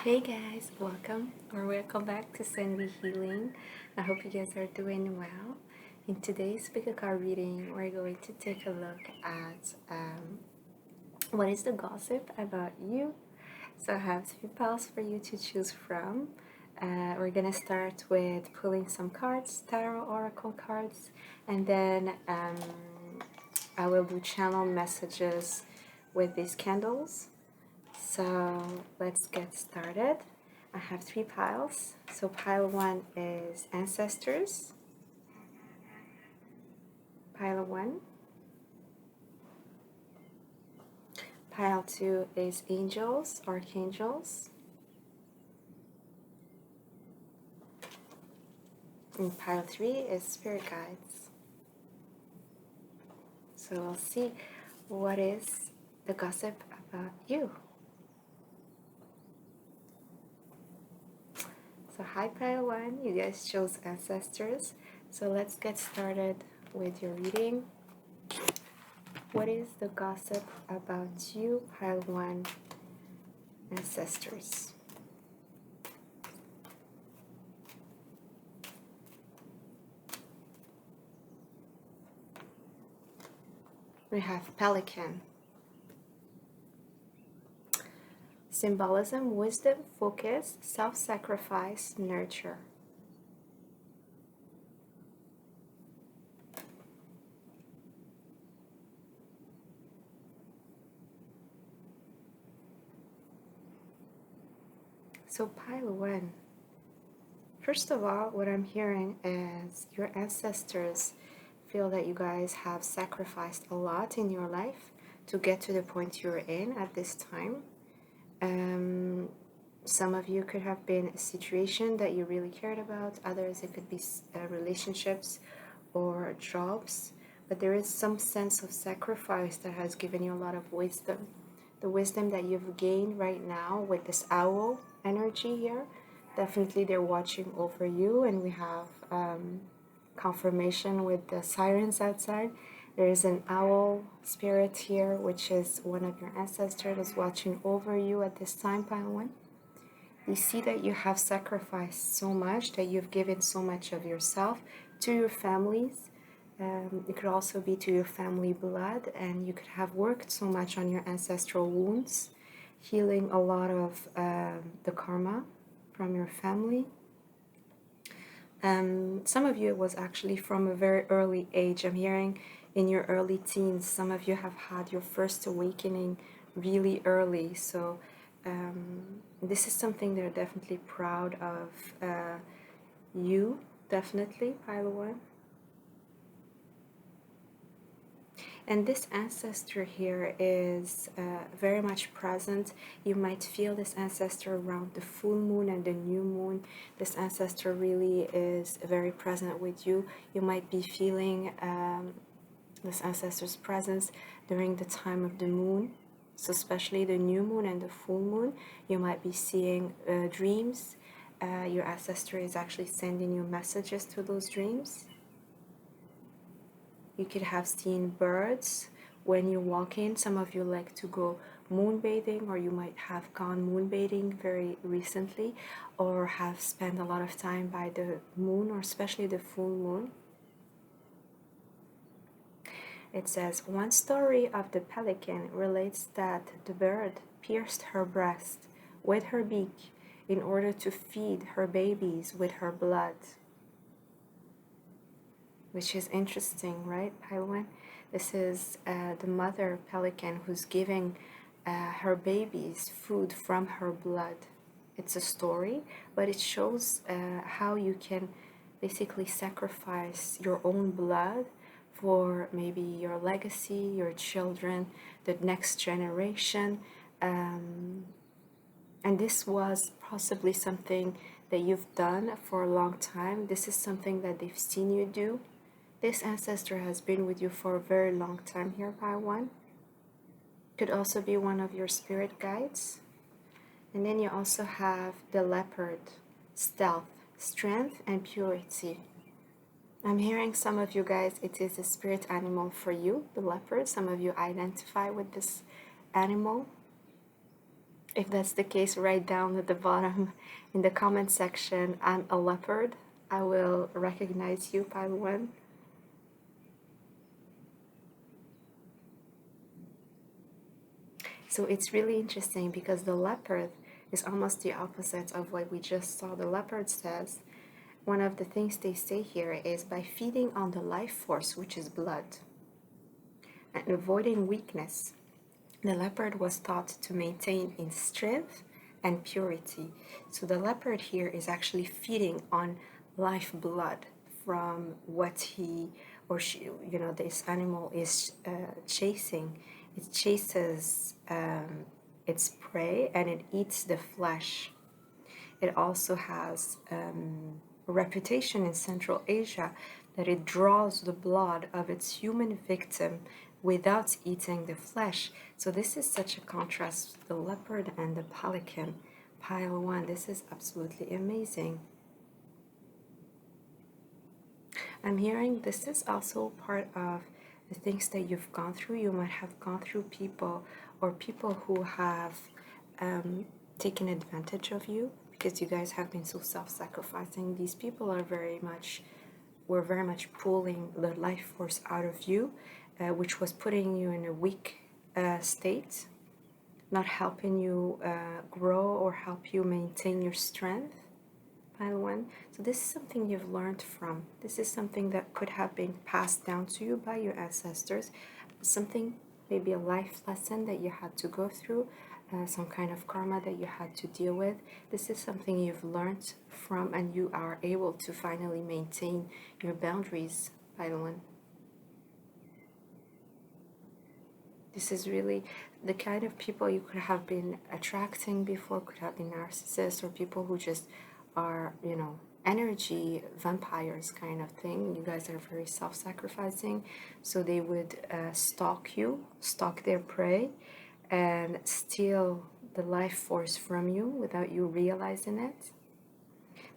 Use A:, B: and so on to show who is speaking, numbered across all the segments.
A: Hey guys, welcome back to Sandy Healing. I hope you guys are doing well. In today's pick a card reading, we're going to take a look at what is the gossip about you. So I have three piles for you to choose from. We're gonna start with pulling some cards, tarot oracle cards, and then I will do channel messages with these candles. So let's get started. I have three piles. So pile one is ancestors. Pile one. Pile two is angels, archangels. And pile three is spirit guides. So we'll see what is the gossip about you. So hi pile one, you guys chose ancestors. So let's get started with your reading. What is the gossip about you, pile one, ancestors? We have pelican. Symbolism, wisdom, focus, self-sacrifice, nurture. So pile one. First of all, what I'm hearing is your ancestors feel that you guys have sacrificed a lot in your life to get to the point you're in at this time. Some of you could have been a situation that you really cared about. Others, it could be relationships or jobs. But there is some sense of sacrifice that has given you a lot of wisdom. The wisdom that you've gained right now with this owl energy here, definitely they're watching over you. And we have confirmation with the sirens outside. There is an owl spirit here, which is one of your ancestors that's watching over you at this time, pile one. You see that you have sacrificed so much, that you've given so much of yourself to your families. It could also be to your family blood, and you could have worked so much on your ancestral wounds, healing a lot of the karma from your family. Some of you, it was actually from a very early age. I'm hearing in your early teens, some of you have had your first awakening really early. So this is something they're definitely proud of you, definitely, pile one. And this ancestor here is very much present. You might feel this ancestor around the full moon and the new moon. This ancestor really is very present with you. You might be feeling this ancestor's presence during the time of the moon. So especially the new moon and the full moon, you might be seeing dreams. Your ancestor is actually sending you messages to those dreams. You could have seen birds when you walk in. Some of you like to go moonbathing, or you might have gone moonbathing very recently, or have spent a lot of time by the moon, or especially the full moon. It says, one story of the pelican relates that the bird pierced her breast with her beak in order to feed her babies with her blood. Which is interesting, right, pile one? This is the mother pelican who's giving her babies food from her blood. It's a story, but it shows how you can basically sacrifice your own blood for maybe your legacy, your children, the next generation. And this was possibly something that you've done for a long time. This is something that they've seen you do. This ancestor has been with you for a very long time here, pile one. Could also be one of your spirit guides. And then you also have the leopard, stealth, strength, and purity. I'm hearing some of you guys, it is a spirit animal for you, the leopard. Some of you identify with this animal. If that's the case, write down at the bottom in the comment section, I'm a leopard. I will recognize you, pile one. So it's really interesting because the leopard is almost the opposite of what we just saw. The leopard says, one of the things they say here is by feeding on the life force, which is blood, and avoiding weakness, the leopard was thought to maintain in strength and purity. So the leopard here is actually feeding on life blood from what he or she, this animal is chasing. It chases its prey and it eats the flesh. It also has a reputation in Central Asia that it draws the blood of its human victim without eating the flesh. So this is such a contrast with the leopard and the pelican. Pile one, this is absolutely amazing. I'm hearing this is also part of the things that you've gone through. You might have gone through people or people who have taken advantage of you because you guys have been so self-sacrificing. These people were very much pulling the life force out of you, which was putting you in a weak state, not helping you grow or help you maintain your strength. Pile one. So this is something you've learned from. This is something that could have been passed down to you by your ancestors. Something, maybe a life lesson that you had to go through, some kind of karma that you had to deal with. This is something you've learned from and you are able to finally maintain your boundaries, pile one. This is really the kind of people you could have been attracting before, could have been narcissists or people who just are, energy vampires kind of thing. You guys are very self-sacrificing, so they would stalk their prey, and steal the life force from you without you realizing it.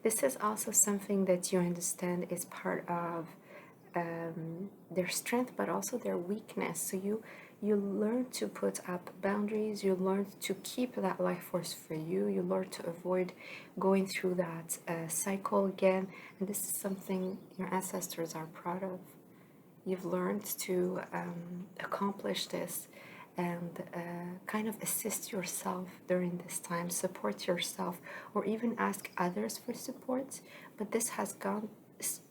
A: This is also something that you understand is part of their strength, but also their weakness. So you learn to put up boundaries, you learn to keep that life force for you, you learn to avoid going through that cycle again, and this is something your ancestors are proud of. You've learned to accomplish this and kind of assist yourself during this time, support yourself, or even ask others for support. But this has gone,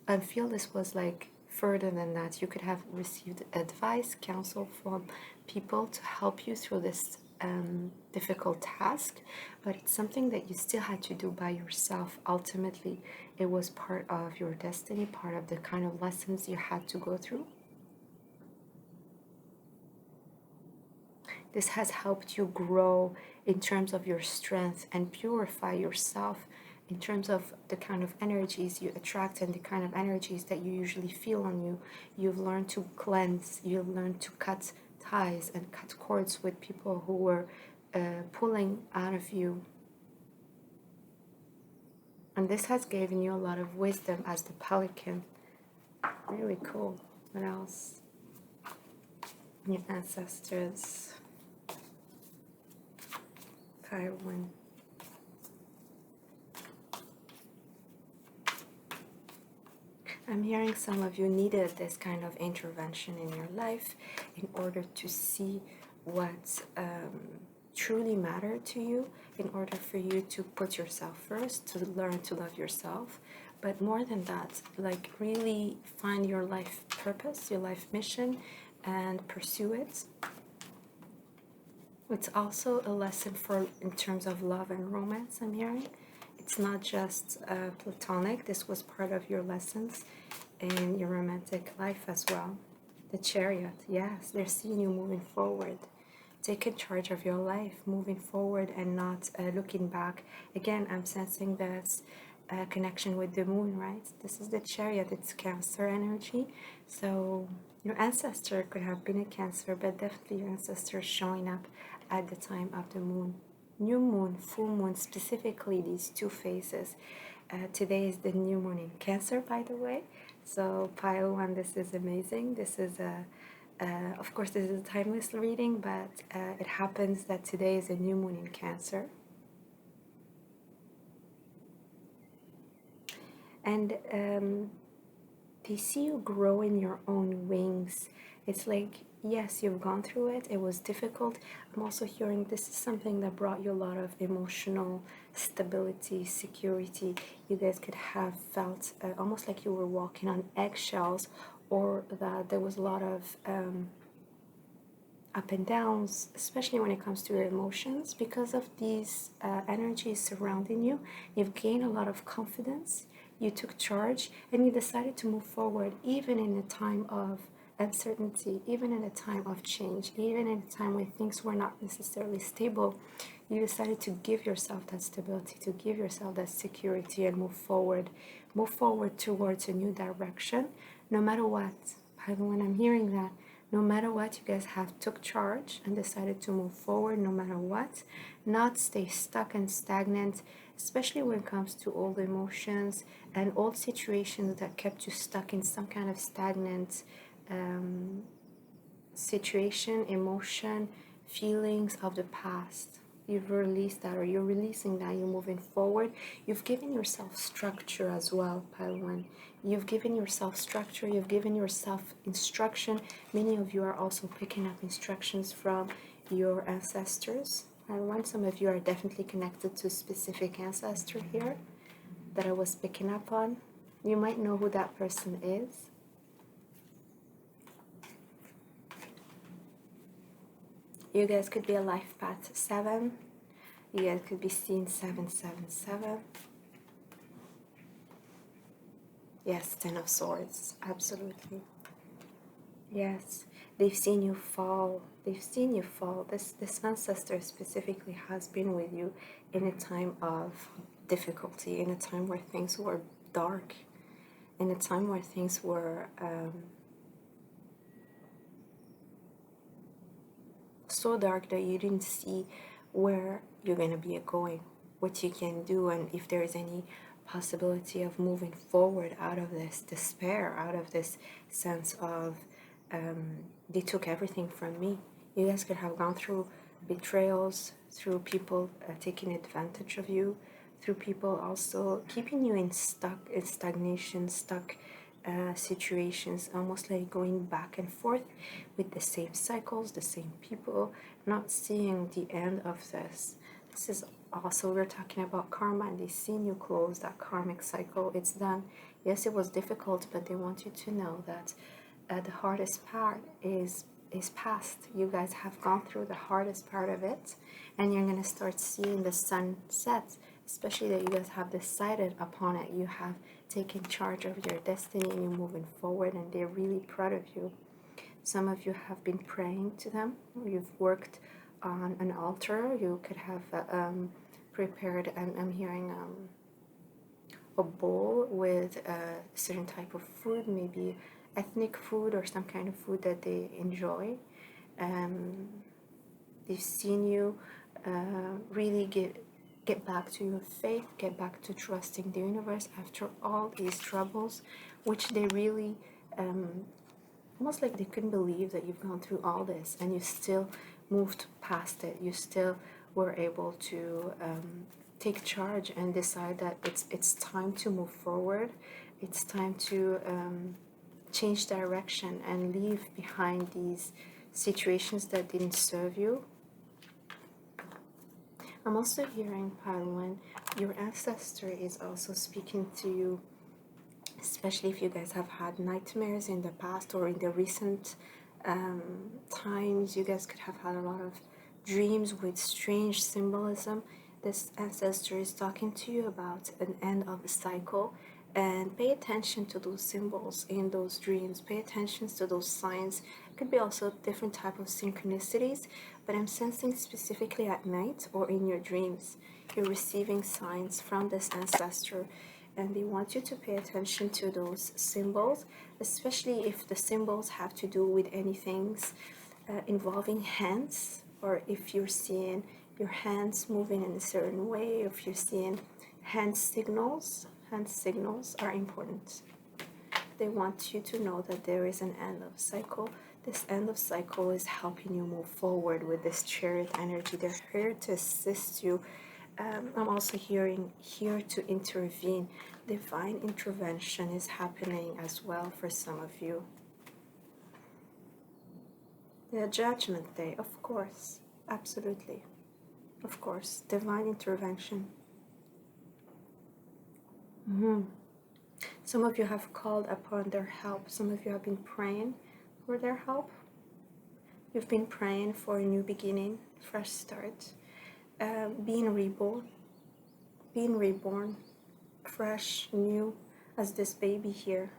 A: I feel this was like further than that. You could have received advice, counsel from people to help you through this difficult task, but it's something that you still had to do by yourself. Ultimately, it was part of your destiny, part of the kind of lessons you had to go through. This has helped you grow in terms of your strength and purify yourself in terms of the kind of energies you attract and the kind of energies that you usually feel on you. You've learned to cleanse, you've learned to cut ties and cut cords with people who were pulling out of you. And this has given you a lot of wisdom as the pelican. Really cool. What else? Your ancestors. Pile one. I'm hearing some of you needed this kind of intervention in your life in order to see what truly mattered to you, in order for you to put yourself first, to learn to love yourself. But more than that, like really find your life purpose, your life mission, and pursue it. It's also a lesson for in terms of love and romance, I'm hearing. It's not just platonic. This was part of your lessons in your romantic life as well. The Chariot, yes, they're seeing you moving forward, taking charge of your life, moving forward and not looking back. Again, I'm sensing that connection with the moon, right? This is the Chariot, it's Cancer energy. So your ancestor could have been a Cancer, but definitely your ancestor showing up at the time of the moon. New moon, full moon, specifically these two phases. Today is the new moon in Cancer, by the way. So pile one, this is amazing. This is a Of course, this is a timeless reading, but it happens that today is a new moon in Cancer. And they see you grow in your own wings. It's like, yes, you've gone through it. It was difficult. I'm also hearing this is something that brought you a lot of emotional stability, security. You guys could have felt almost like you were walking on eggshells, or that there was a lot of up and downs, especially when it comes to your emotions. Because of these energies surrounding you, you've gained a lot of confidence. You took charge and you decided to move forward, even in a time of uncertainty, even in a time of change, even in a time when things were not necessarily stable. You decided to give yourself that stability, to give yourself that security, and move forward. Move forward towards a new direction, no matter what. When I'm hearing that, no matter what, you guys have took charge and decided to move forward no matter what, not stay stuck and stagnant, especially when it comes to old emotions and old situations that kept you stuck in some kind of stagnant situation, emotion, feelings of the past. You've released that, or you're releasing that, you're moving forward. You've given yourself structure as well, Pile 1. You've given yourself structure, you've given yourself instruction. Many of you are also picking up instructions from your ancestors. Pile 1, some of you are definitely connected to a specific ancestor here that I was picking up on. You might know who that person is. You guys could be a life path 7. You guys could be seeing 777. Yes, 10 of Swords. Absolutely. Yes. They've seen you fall. They've seen you fall. This ancestor specifically has been with you in a time of difficulty, in a time where things were dark, in a time where things were so dark that you didn't see where you're going to be going, what you can do, and if there is any possibility of moving forward out of this despair, out of this sense of they took everything from me. You guys could have gone through betrayals, through people taking advantage of you, through people also keeping you in stagnation, stuck situations, almost like going back and forth with the same cycles, the same people, not seeing the end of this. This is also, we're talking about karma, and they've seen you close that karmic cycle. It's done. Yes, it was difficult, but they want you to know that the hardest part is past. You guys have gone through the hardest part of it, and you're going to start seeing the sun set, especially that you guys have decided upon it. You have taken charge of your destiny and you're moving forward, and they're really proud of you. Some of you have been praying to them, or you've worked on an altar. You could have prepared, and I'm hearing a bowl with a certain type of food, maybe ethnic food or some kind of food that they enjoy. They've seen you really get back to your faith, get back to trusting the universe after all these troubles, which they really almost like they couldn't believe that you've gone through all this and you still moved past it. You still were able to take charge and decide that it's time to move forward. It's time to change direction and leave behind these situations that didn't serve you. I'm also hearing, Pile 1, your ancestor is also speaking to you, especially if you guys have had nightmares in the past or in the recent times. You guys could have had a lot of dreams with strange symbolism. This ancestor is talking to you about an end of a cycle, and pay attention to those symbols in those dreams. Pay attention to those signs. It could be also different type of synchronicities, but I'm sensing specifically at night or in your dreams, you're receiving signs from this ancestor, and they want you to pay attention to those symbols, especially if the symbols have to do with anything involving hands, or if you're seeing your hands moving in a certain way, if you're seeing hand signals. Hand signals are important. They want you to know that there is an end of cycle. This end of cycle is helping you move forward with this Chariot energy. They're here to assist you. I'm also hearing here to intervene. Divine intervention is happening as well for some of you. The Judgment Day, of course, absolutely, of course, divine intervention. Some of you have called upon their help. Some of you have been praying for their help. You've been praying for a new beginning, fresh start, being reborn, fresh, new, as this baby here.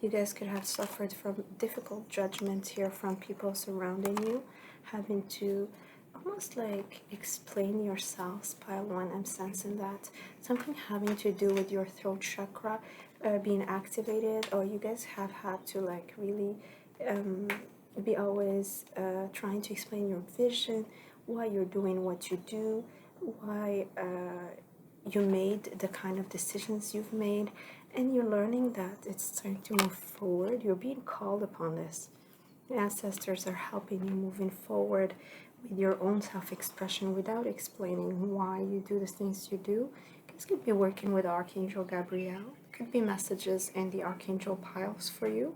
A: You guys could have suffered from difficult judgment here from people surrounding you, having to almost like explain yourselves. Pile 1, I'm sensing that. Something having to do with your throat chakra being activated, or you guys have had to like really be always trying to explain your vision, why you're doing what you do, why you made the kind of decisions you've made, and you're learning that it's time to move forward. You're being called upon this. The ancestors are helping you moving forward with your own self-expression without explaining why you do the things you do. This could be working with Archangel Gabriel. Could be messages in the Archangel piles for you.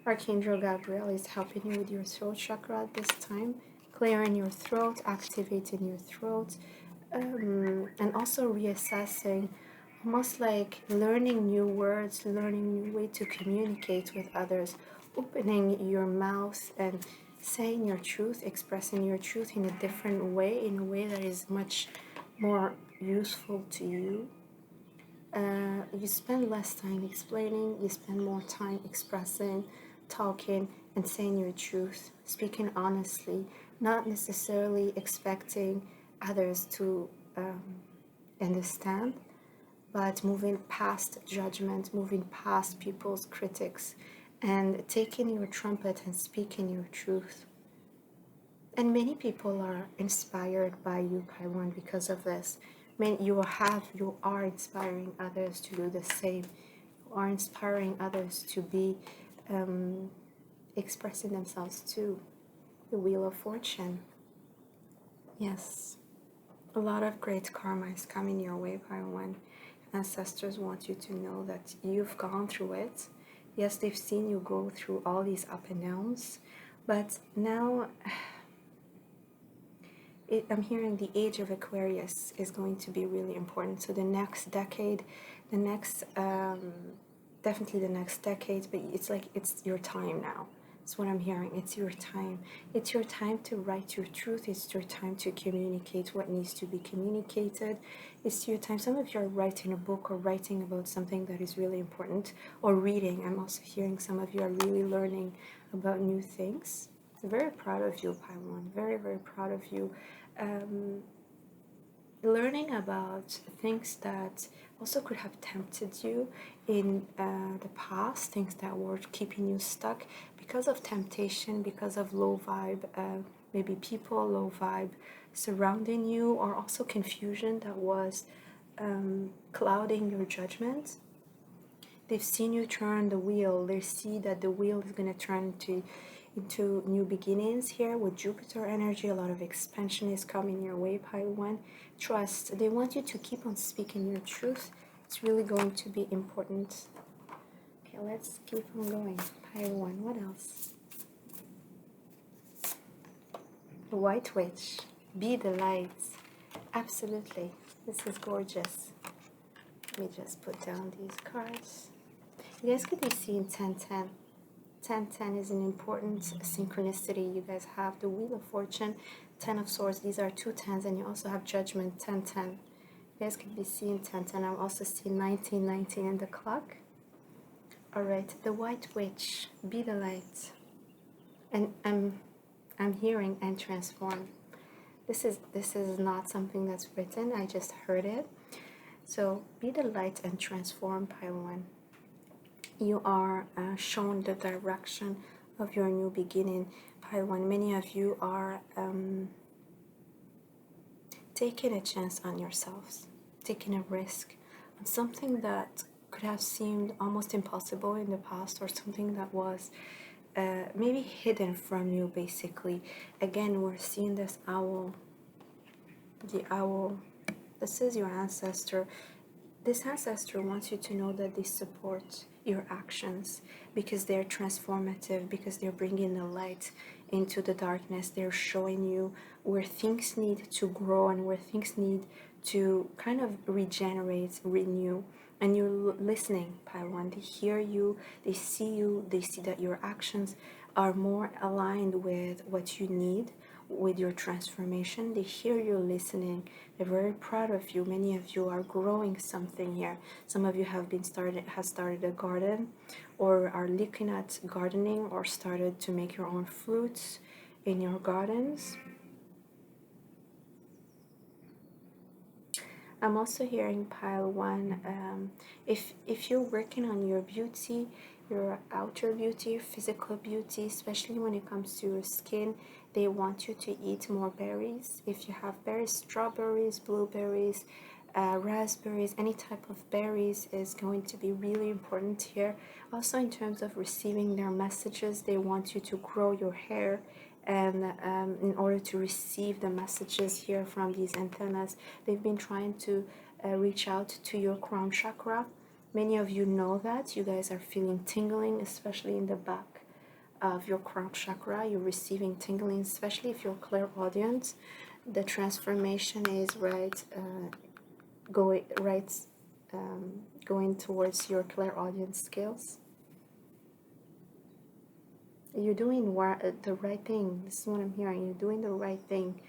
A: Archangel Gabriel is helping you with your throat chakra at this time, clearing your throat, activating your throat, and also reassessing, almost like learning new words, learning new way to communicate with others, opening your mouth and saying your truth, expressing your truth in a different way, in a way that is much more useful to you. You spend less time explaining, you spend more time expressing, talking, and saying your truth, speaking honestly, not necessarily expecting others to understand, but moving past judgment, moving past people's critics, and taking your trumpet and speaking your truth. And many people are inspired by you, Paiwan, because of this. You are inspiring others to do the same. You are inspiring others to be expressing themselves too. The Wheel of Fortune. Yes. A lot of great karma is coming your way, Paiwan. Ancestors want you to know that you've gone through it. Yes, they've seen you go through all these up and downs, but now I'm hearing the age of Aquarius is going to be really important. So the next decade, definitely the next decade, but it's like it's your time now. That's what I'm hearing. It's your time. It's your time to write your truth. It's your time to communicate what needs to be communicated. It's your time. Some of you are writing a book or writing about something that is really important, or reading. I'm also hearing some of you are really learning about new things. I'm very proud of you, Paiwan. Very, very proud of you. Learning about things that also could have tempted you in the past, things that were keeping you stuck because of temptation, because of low vibe, maybe people, low vibe surrounding you, or also confusion that was clouding your judgment. They've seen you turn the wheel. They see that the wheel is going to turn into new beginnings here with Jupiter energy. A lot of expansion is coming your way, Paiwan. Trust. They want you to keep on speaking your truth. It's really going to be important. Okay, let's keep on going. Paiwan, what else? The White Witch. Be the light. Absolutely. This is gorgeous. Let me just put down these cards. You guys could be seeing 1010. 1010 is an important synchronicity. You guys have the Wheel of Fortune, 10 of Swords. These are two tens, and you also have Judgment, 1010. You guys could be seeing 1010. I'm also seeing 1919 in the clock. All right, the White Witch, be the light. And I'm hearing and transform. This is not something that's written. I just heard it. So be the light and transform, Paiwan. You are shown the direction of your new beginning, Paiwan. Many of you are taking a chance on yourselves, taking a risk on something that could have seemed almost impossible in the past, or something that was maybe hidden from you, basically. Again, we're seeing this owl, the owl. This is your ancestor. This ancestor wants you to know that they support your actions because they're transformative, because they're bringing the light into the darkness. They're showing you where things need to grow and where things need to kind of regenerate, renew. And you're listening, Pile 1. They hear you, they see that your actions are more aligned with what you need, with your transformation. They hear you listening. They're very proud of you. Many of you are growing something here. Some of you have started a garden, or are looking at gardening, or started to make your own fruits in your gardens. I'm also hearing Pile 1. If you're working on your beauty, your outer beauty, your physical beauty, especially when it comes to your skin, they want you to eat more berries. If you have berries, strawberries, blueberries, raspberries, any type of berries is going to be really important here. Also, in terms of receiving their messages, they want you to grow your hair, and in order to receive the messages here from these antennas. They've been trying to reach out to your crown chakra. Many of you know that. You guys are feeling tingling, especially in the back of your crown chakra. You're receiving tingling, especially if you're clairaudient. The transformation is going towards your clairaudient skills. You're doing the right thing. This is what I'm hearing. You're doing the right thing,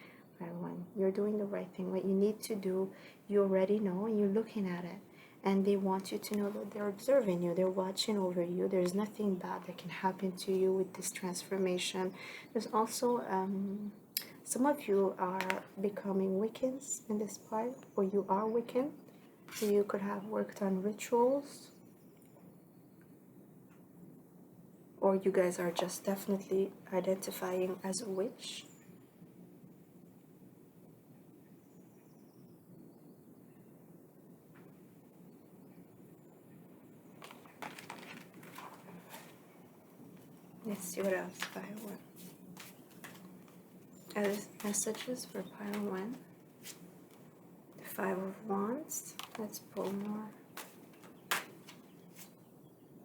A: everyone. You're doing the right thing. What you need to do, you already know, and you're looking at it. And they want you to know that they're observing you. They're watching over you. There's nothing bad that can happen to you with this transformation. There's also, some of you are becoming Wiccans in this part, or you are Wiccan. So you could have worked on rituals, or you guys are just definitely identifying as a witch. Let's see what else. Pile 1. As messages for Pile 1. The 5 of Wands. Let's pull more.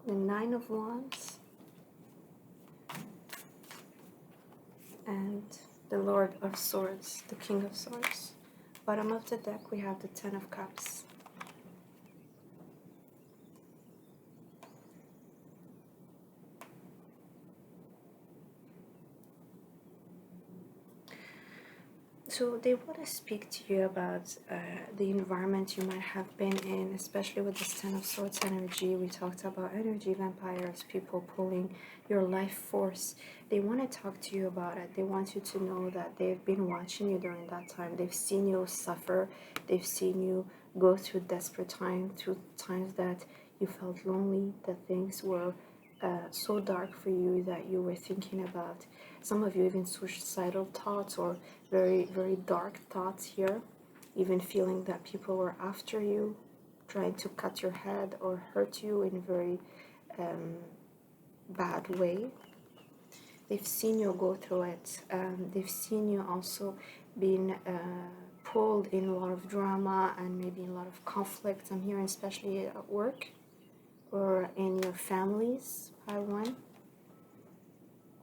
A: The 9 of Wands. And the Lord of Swords, the King of Swords. Bottom of the deck, we have the 10 of Cups. So they want to speak to you about the environment you might have been in, especially with this 10 of Swords energy. We talked about energy vampires, people pulling your life force. They want to talk to you about it. They want you to know that they've been watching you during that time. They've seen you suffer. They've seen you go through desperate times, through times that you felt lonely, that things were so dark for you that you were thinking about, some of you even suicidal thoughts, or very, very dark thoughts here, even feeling that people were after you, trying to cut your head or hurt you in a very bad way. They've seen you go through it. They've seen you also being pulled in a lot of drama and maybe a lot of conflict. I'm hearing especially at work or in your families, Pile 1.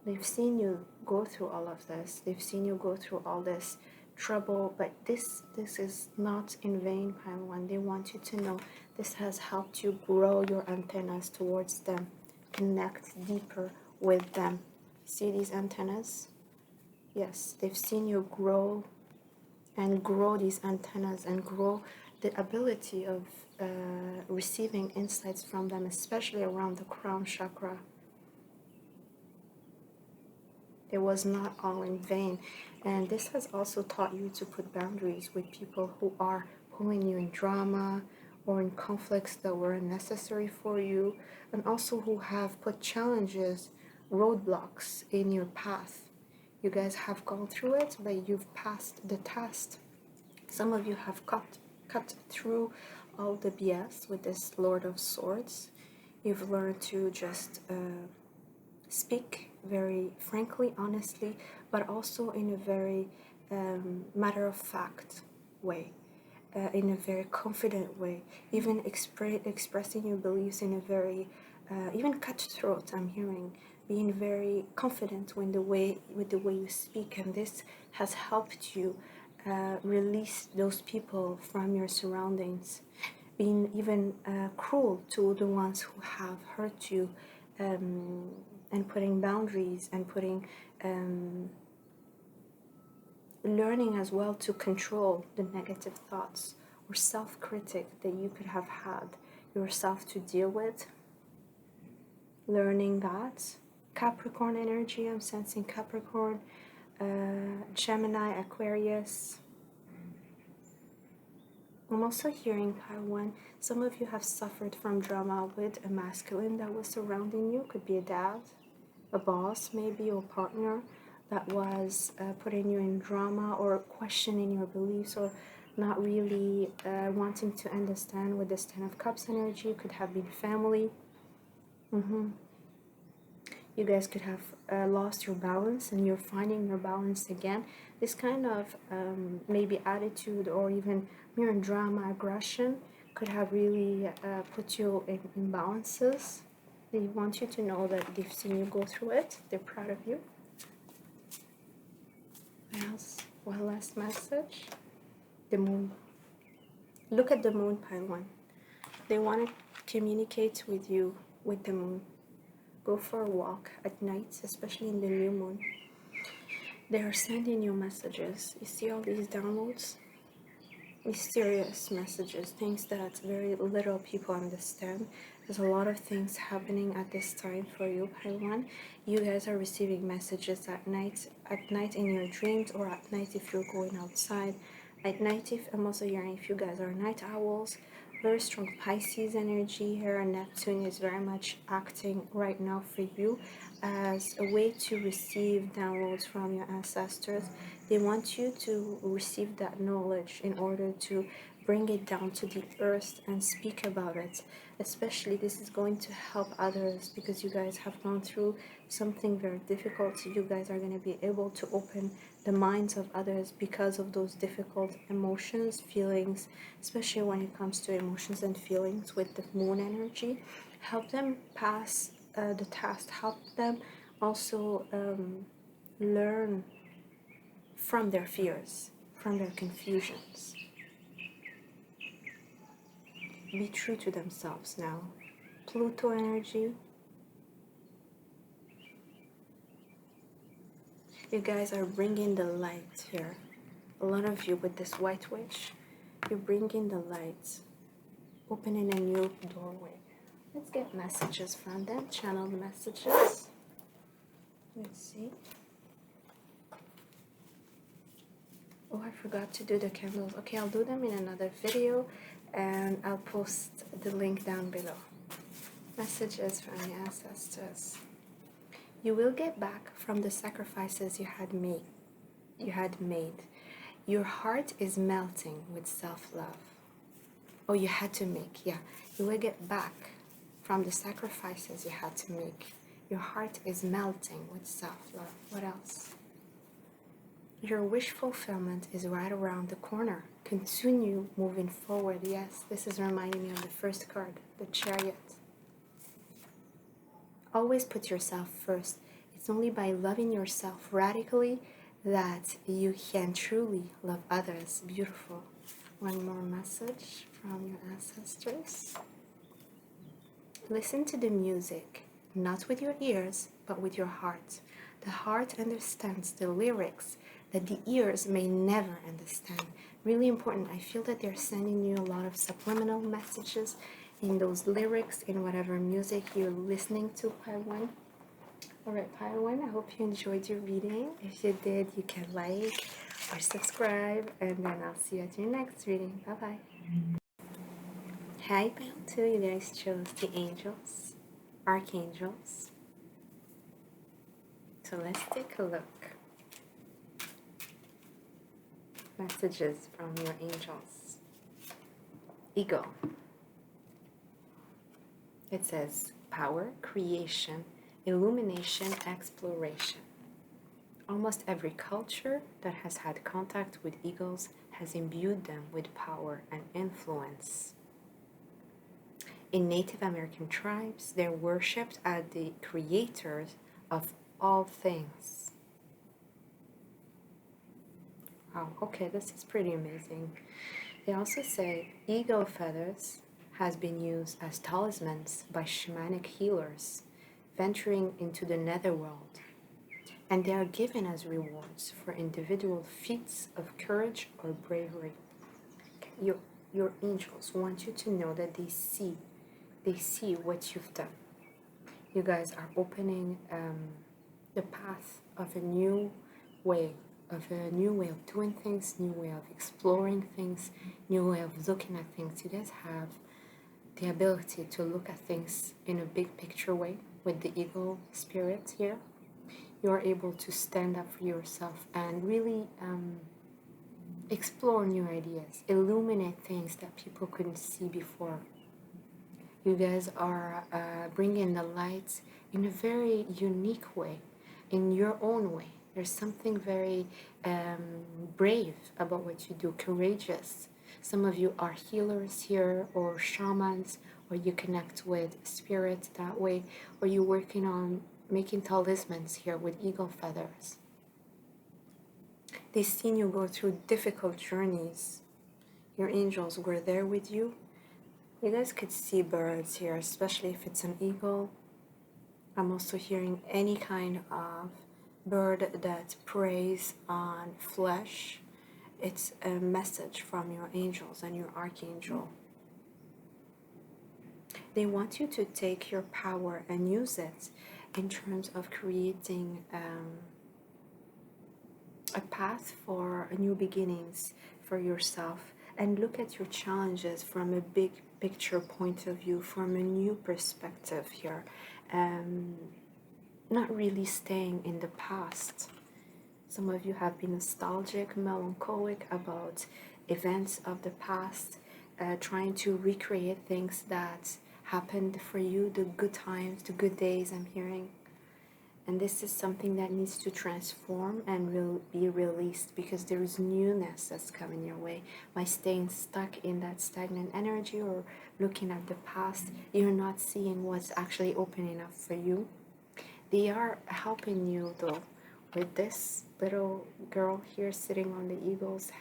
A: They've seen you go through all of this. They've seen you go through all this trouble, but this is not in vain, Pile 1. They want you to know this has helped you grow your antennas towards them, connect deeper with them. See these antennas? Yes, they've seen you grow and grow these antennas and grow the ability of receiving insights from them, especially around the crown chakra. It was not all in vain. And this has also taught you to put boundaries with people who are pulling you in drama or in conflicts that were unnecessary for you, and also who have put challenges, roadblocks in your path. You guys have gone through it, but you've passed the test. Some of you have cut through all the BS with this Lord of Swords. You've learned to just speak very frankly, honestly, but also in a very matter-of-fact way, in a very confident way, even expressing your beliefs in a very, even cutthroat, I'm hearing, being very confident with the way you speak, and this has helped you release those people from your surroundings, being even cruel to the ones who have hurt you, and putting boundaries and putting learning as well to control the negative thoughts or self-critic that you could have had yourself to deal with. Learning that. Capricorn energy, I'm sensing Capricorn, Gemini, Aquarius. I'm also hearing Taiwan. Some of you have suffered from drama with a masculine that was surrounding you. Could be a dad, a boss maybe, or partner that was putting you in drama or questioning your beliefs, or not really wanting to understand. With this Ten of Cups energy, could have been family. You guys could have lost your balance and you're finding your balance again. This kind of maybe attitude or even mere drama, aggression could have really put you in imbalances. They want you to know that they've seen you go through it. They're proud of you. What else? One last message. The moon. Look at the moon, pile one. They want to communicate with you with the moon. Go for a walk at night, especially in the new moon. They are sending you messages. You see all these downloads? Mysterious messages, things that very little people understand. There's a lot of things happening at this time for you, Paiwan. You guys are receiving messages at night in your dreams, or at night if you're going outside. At night, if I'm also hearing if you guys are night owls. Very strong Pisces energy here. Neptune is very much acting right now for you as a way to receive downloads from your ancestors. They want you to receive that knowledge in order to bring it down to the earth and speak about it. Especially this is going to help others because you guys have gone through something very difficult. So you guys are going to be able to open the minds of others because of those difficult emotions, feelings, especially when it comes to emotions and feelings with the moon energy. Help them pass the test. Help them also learn from their fears, from their confusions. Be true to themselves now. Pluto energy. You guys are bringing the light here. A lot of you with this white witch, you're bringing the light, opening a new doorway. Let's get messages from them, channeled messages. Let's see. Oh, I forgot to do the candles. Okay, I'll do them in another video and I'll post the link down below. Messages from the ancestors. You will get back from the sacrifices you had made. Your heart is melting with self-love. Oh, you had to make, yeah. You will get back from the sacrifices you had to make. Your heart is melting with self-love. What else? Your wish fulfillment is right around the corner. Continue moving forward. Yes, this is reminding me of the first card, the Chariot. Always put yourself first. It's only by loving yourself radically that you can truly love others. Beautiful. One more message from your ancestors. Listen to the music, not with your ears, but with your heart. The heart understands the lyrics that the ears may never understand. Really important. I feel that they're sending you a lot of subliminal messages in those lyrics, in whatever music you're listening to, Paiwan. Alright, Paiwan, I hope you enjoyed your reading. If you did, you can like or subscribe, and then I'll see you at your next reading. Bye-bye. Hi, Pile 2. You guys chose the angels, archangels. So let's take a look. Messages from your angels. Ego. It says power, creation, illumination, exploration. Almost every culture that has had contact with eagles has imbued them with power and influence. In Native American tribes, they're worshipped as the creators of all things. Wow, okay, this is pretty amazing. They also say eagle feathers has been used as talismans by shamanic healers venturing into the netherworld, and they are given as rewards for individual feats of courage or bravery. Your angels want you to know that they see what you've done. You guys are opening the path of a new way, of doing things, new way of exploring things, new way of looking at things. You guys have the ability to look at things in a big picture way with the eagle spirit here. You're able to stand up for yourself and really explore new ideas, illuminate things that people couldn't see before. You guys are bringing the light in a very unique way, in your own way. There's something very brave about what you do, courageous. Some of you are healers here, or shamans, or you connect with spirits that way, or you're working on making talismans here with eagle feathers. They've seen you go through difficult journeys. Your angels were there with you. You guys could see birds here, especially if it's an eagle. I'm also hearing any kind of bird that preys on flesh. It's a message from your angels and your archangel. They want you to take your power and use it in terms of creating a path for new beginnings for yourself, and look at your challenges from a big picture point of view, from a new perspective here. Not really staying in the past. Some of you have been nostalgic, melancholic about events of the past, trying to recreate things that happened for you, the good times, the good days, I'm hearing. And this is something that needs to transform and will be released, because there is newness that's coming your way. By staying stuck in that stagnant energy or looking at the past, you're not seeing what's actually opening up for you. They are helping you though with this little girl here sitting on the eagle's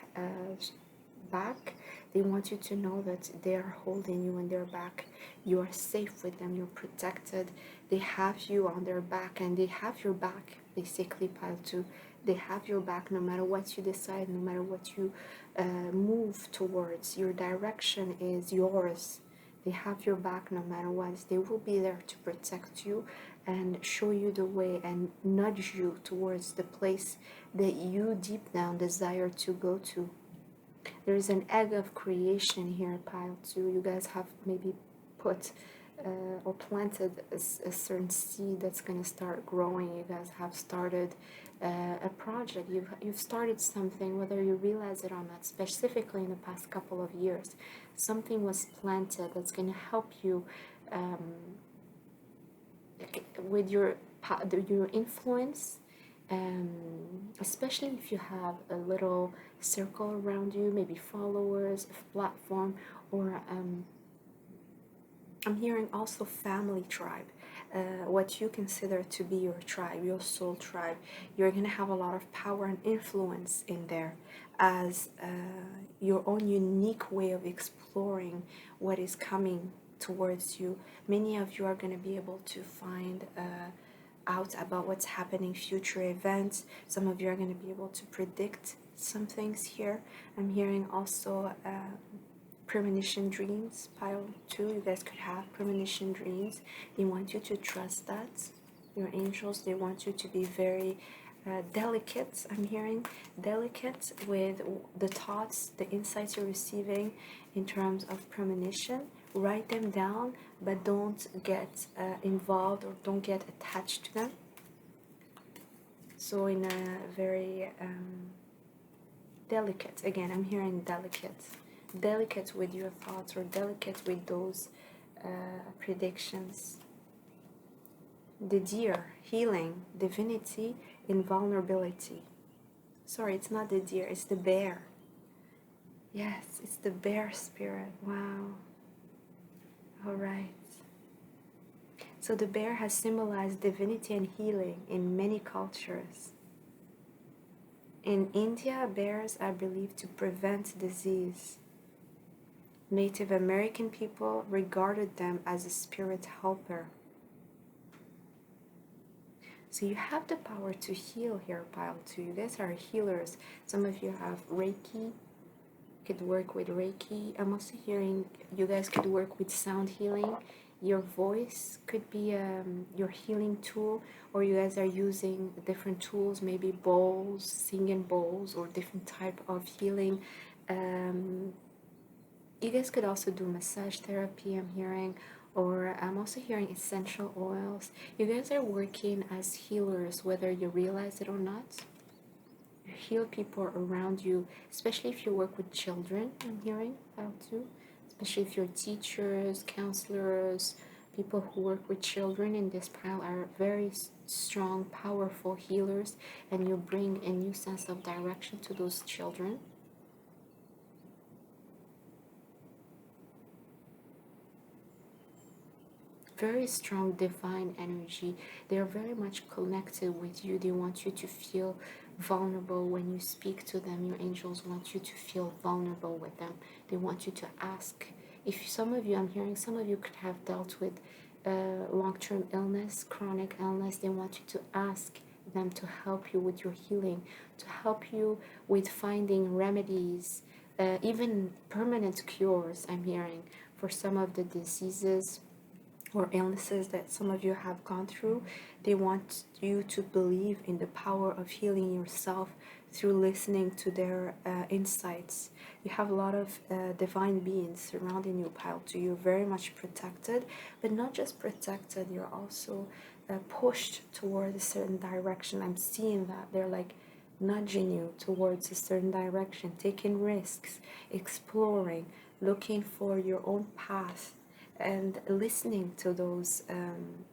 A: back. They want you to know that they are holding you in their back. You are safe with them. You're protected. They have you on their back, and they have your back, basically, pile 2. They have your back no matter what you decide, no matter what you move towards. Your direction is yours. They have your back no matter what. They will be there to protect you and show you the way and nudge you towards the place that you deep down desire to go to. There is an egg of creation here, pile 2. You guys have maybe put or planted a certain seed that's going to start growing. You guys have started a project. You've started something, whether you realize it or not. Specifically in the past couple of years, something was planted that's going to help you with your influence. Especially if you have a little circle around you, maybe followers, a platform, or I'm hearing also family tribe, what you consider to be your tribe, your soul tribe. You're going to have a lot of power and influence in there as your own unique way of exploring what is coming towards you. Many of you are going to be able to find out about what's happening, future events. Some of you are going to be able to predict some things here. I'm hearing also premonition dreams, pile 2. You guys could have premonition dreams. They want you to trust that. Your angels, they want you to be very delicate. I'm hearing delicate with the thoughts, the insights you're receiving in terms of premonition. Write them down, but don't get involved or don't get attached to them. So in a very delicate, again, I'm hearing delicate, delicate with your thoughts or delicate with those predictions. The deer, healing, divinity, invulnerability. Sorry, it's not the deer, it's the bear. Yes, it's the bear spirit. Wow. All right. So the bear has symbolized divinity and healing in many cultures. In India, bears are believed to prevent disease. Native American people regarded them as a spirit helper. So you have the power to heal here, Pile 2. You guys are healers. Some of you have Reiki, could work with Reiki. I'm also hearing you guys could work with sound healing. Your voice could be your healing tool, or you guys are using different tools, maybe bowls, singing bowls, or different type of healing. You guys could also do massage therapy, I'm hearing, or I'm also hearing essential oils. You guys are working as healers, whether you realize it or not. You heal people around you, especially if you work with children, I'm hearing about too. Especially if you're teachers, counselors, people who work with children in this pile are very strong, powerful healers, and you bring a new sense of direction to those children. Very strong divine energy. They are very much connected with you. They want you to feel vulnerable when you speak to them. Your angels want you to feel vulnerable with them. They want you to ask. If some of you, I'm hearing some of you could have dealt with long-term illness, chronic illness. They want you to ask them to help you with your healing, to help you with finding remedies, even permanent cures, I'm hearing, for some of the diseases or illnesses that some of you have gone through. They want you to believe in the power of healing yourself through listening to their insights. You have a lot of divine beings surrounding you, Pile 2. You're very much protected, but not just protected, you're also pushed towards a certain direction. I'm seeing that they're like nudging you towards a certain direction, taking risks, exploring, looking for your own path, and listening to those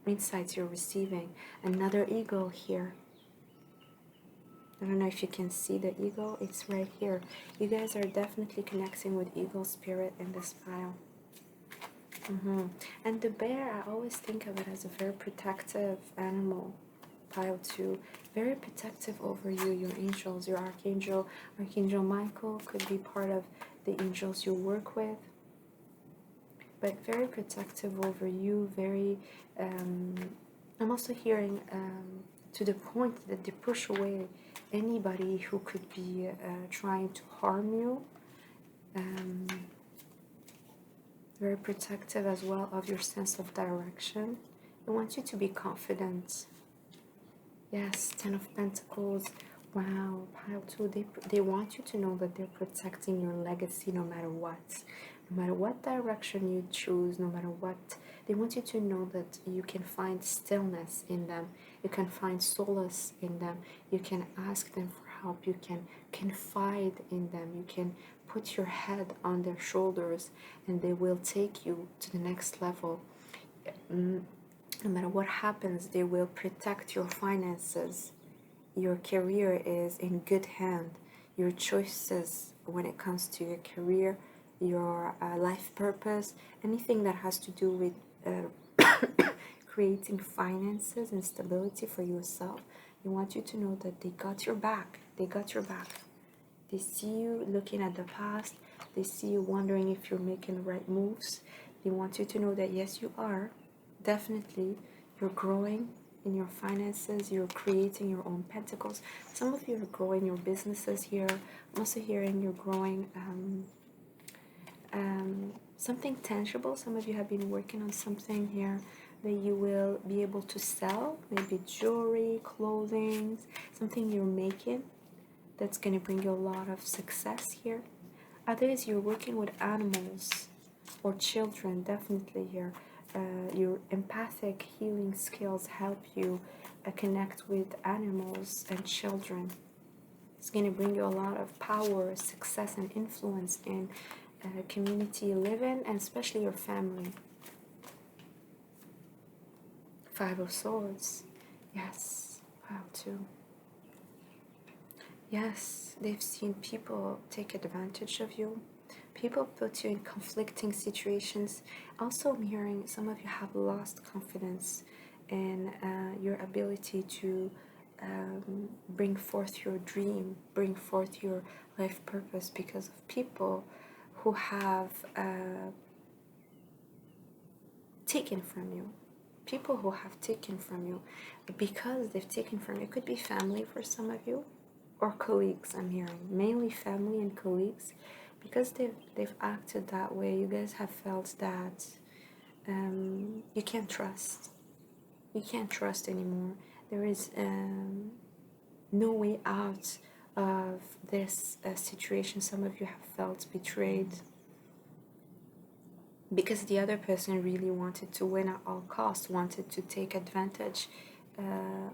A: insights you're receiving. Another eagle here. I don't know if you can see the eagle. It's right here. You guys are definitely connecting with eagle spirit in this pile. And the bear, I always think of it as a very protective animal. Pile 2, very protective over you, your angels, your archangel. Archangel Michael could be part of the angels you work with, but very protective over you. Very I'm also hearing to the point that they push away anybody who could be trying to harm you. Very protective as well of your sense of direction. They want you to be confident. Yes, 10 of Pentacles. Wow, Pile 2, they want you to know that they're protecting your legacy no matter what. No matter what direction you choose, no matter what, they want you to know that you can find stillness in them. You can find solace in them. You can ask them for help. You can confide in them. You can put your head on their shoulders and they will take you to the next level. No matter what happens, they will protect your finances. Your career is in good hand. Your choices when it comes to your career, your life purpose, anything that has to do with creating finances and stability for yourself, they want you to know that they got your back. They got your back. They see you looking at the past. They see you wondering if you're making the right moves. They want you to know that yes, you are. Definitely, you're growing in your finances. You're creating your own pentacles. Some of you are growing your businesses here. I'm also hearing you're growing something tangible. Some of you have been working on something here that you will be able to sell. Maybe jewelry, clothing, something you're making that's going to bring you a lot of success here. Others, you're working with animals or children, definitely here. Your empathic healing skills help you connect with animals and children. It's going to bring you a lot of power, success, and influence in community you live in, and especially your family. Five of Swords. Yes. Wow, too. Yes, they've seen people take advantage of you. People put you in conflicting situations. Also, I'm hearing some of you have lost confidence in your ability to bring forth your dream, bring forth your life purpose because of people who have taken from you. People who have taken from you. Because they've taken from you, it could be family for some of you, or colleagues. I'm hearing mainly family and colleagues, because they've acted that way. You guys have felt that you can't trust. You can't trust anymore. There is no way out of this situation. Some of you have felt betrayed because the other person really wanted to win at all costs, wanted to take advantage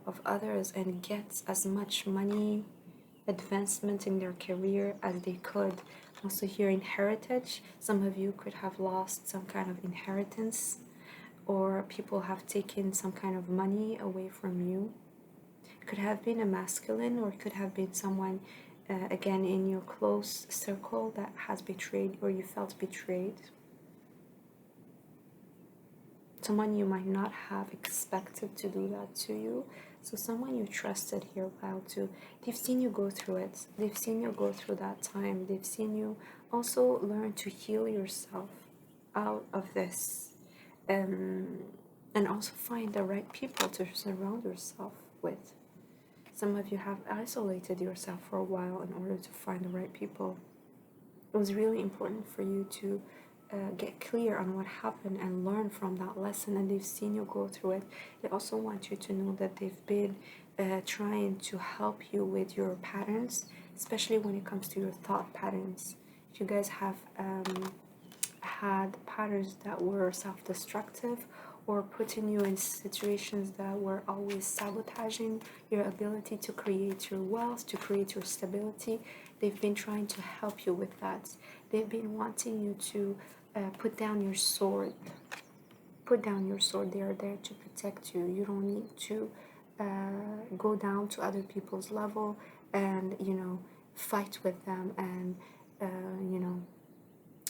A: of others and get as much money, advancement in their career as they could. Also here in heritage, some of you could have lost some kind of inheritance, or people have taken some kind of money away from you. It could have been a masculine, or it could have been someone again in your close circle that has betrayed, or you felt betrayed. Someone you might not have expected to do that to you. So someone you trusted here while too. They've seen you go through it. They've seen you go through that time. They've seen you also learn to heal yourself out of this. And also find the right people to surround yourself with. Some of you have isolated yourself for a while in order to find the right people. It was really important for you to get clear on what happened and learn from that lesson, and they've seen you go through it. They also want you to know that they've been trying to help you with your patterns, especially when it comes to your thought patterns. If you guys have had patterns that were self-destructive, or putting you in situations that were always sabotaging your ability to create your wealth, to create your stability, they've been trying to help you with that. They've been wanting you to put down your sword. Put down your sword. They are there to protect you. You don't need to go down to other people's level and, fight with them and,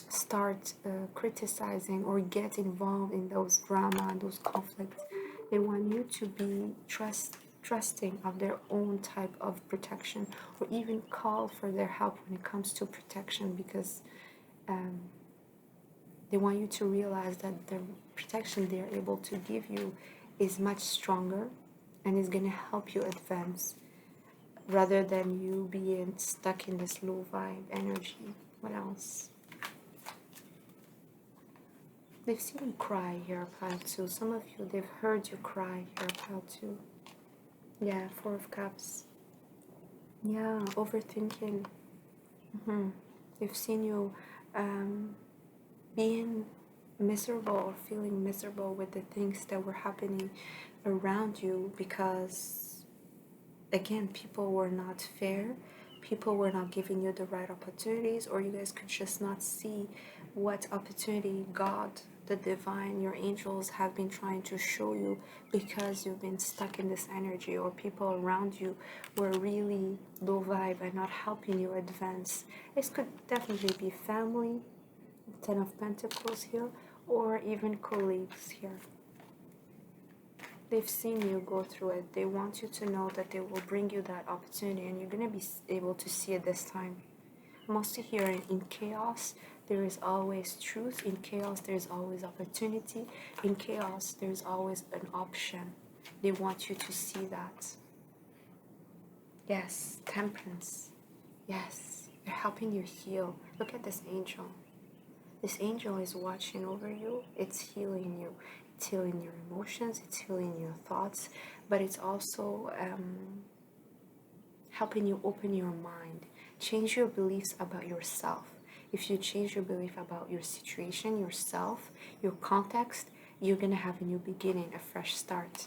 A: start criticizing or get involved in those drama and those conflicts. They want you to be trusting of their own type of protection, or even call for their help when it comes to protection, because they want you to realize that the protection they are able to give you is much stronger and is going to help you advance, rather than you being stuck in this low vibe energy. What else? They've seen you cry here, pile 2. Some of you, they've heard you cry here, pile 2. Yeah, 4 of Cups. Yeah, overthinking. They've seen you being miserable or feeling miserable with the things that were happening around you, because, again, people were not fair. People were not giving you the right opportunities, or you guys could just not see what opportunity God, the divine, your angels have been trying to show you, because you've been stuck in this energy, or people around you were really low vibe and not helping you advance. This could definitely be family, 10 of Pentacles here, or even colleagues here. They've seen you go through it. They want you to know that they will bring you that opportunity, and you're going to be able to see it this time. I'm also hearing in chaos, there is always truth. In chaos, there's always opportunity. In chaos, there's always an option. They want you to see that. Yes, Temperance. Yes, they're helping you heal. Look at this angel. This angel is watching over you. It's healing you. It's healing your emotions. It's healing your thoughts. But it's also helping you open your mind. Change your beliefs about yourself. If you change your belief about your situation, yourself, your context, you're going to have a new beginning, a fresh start.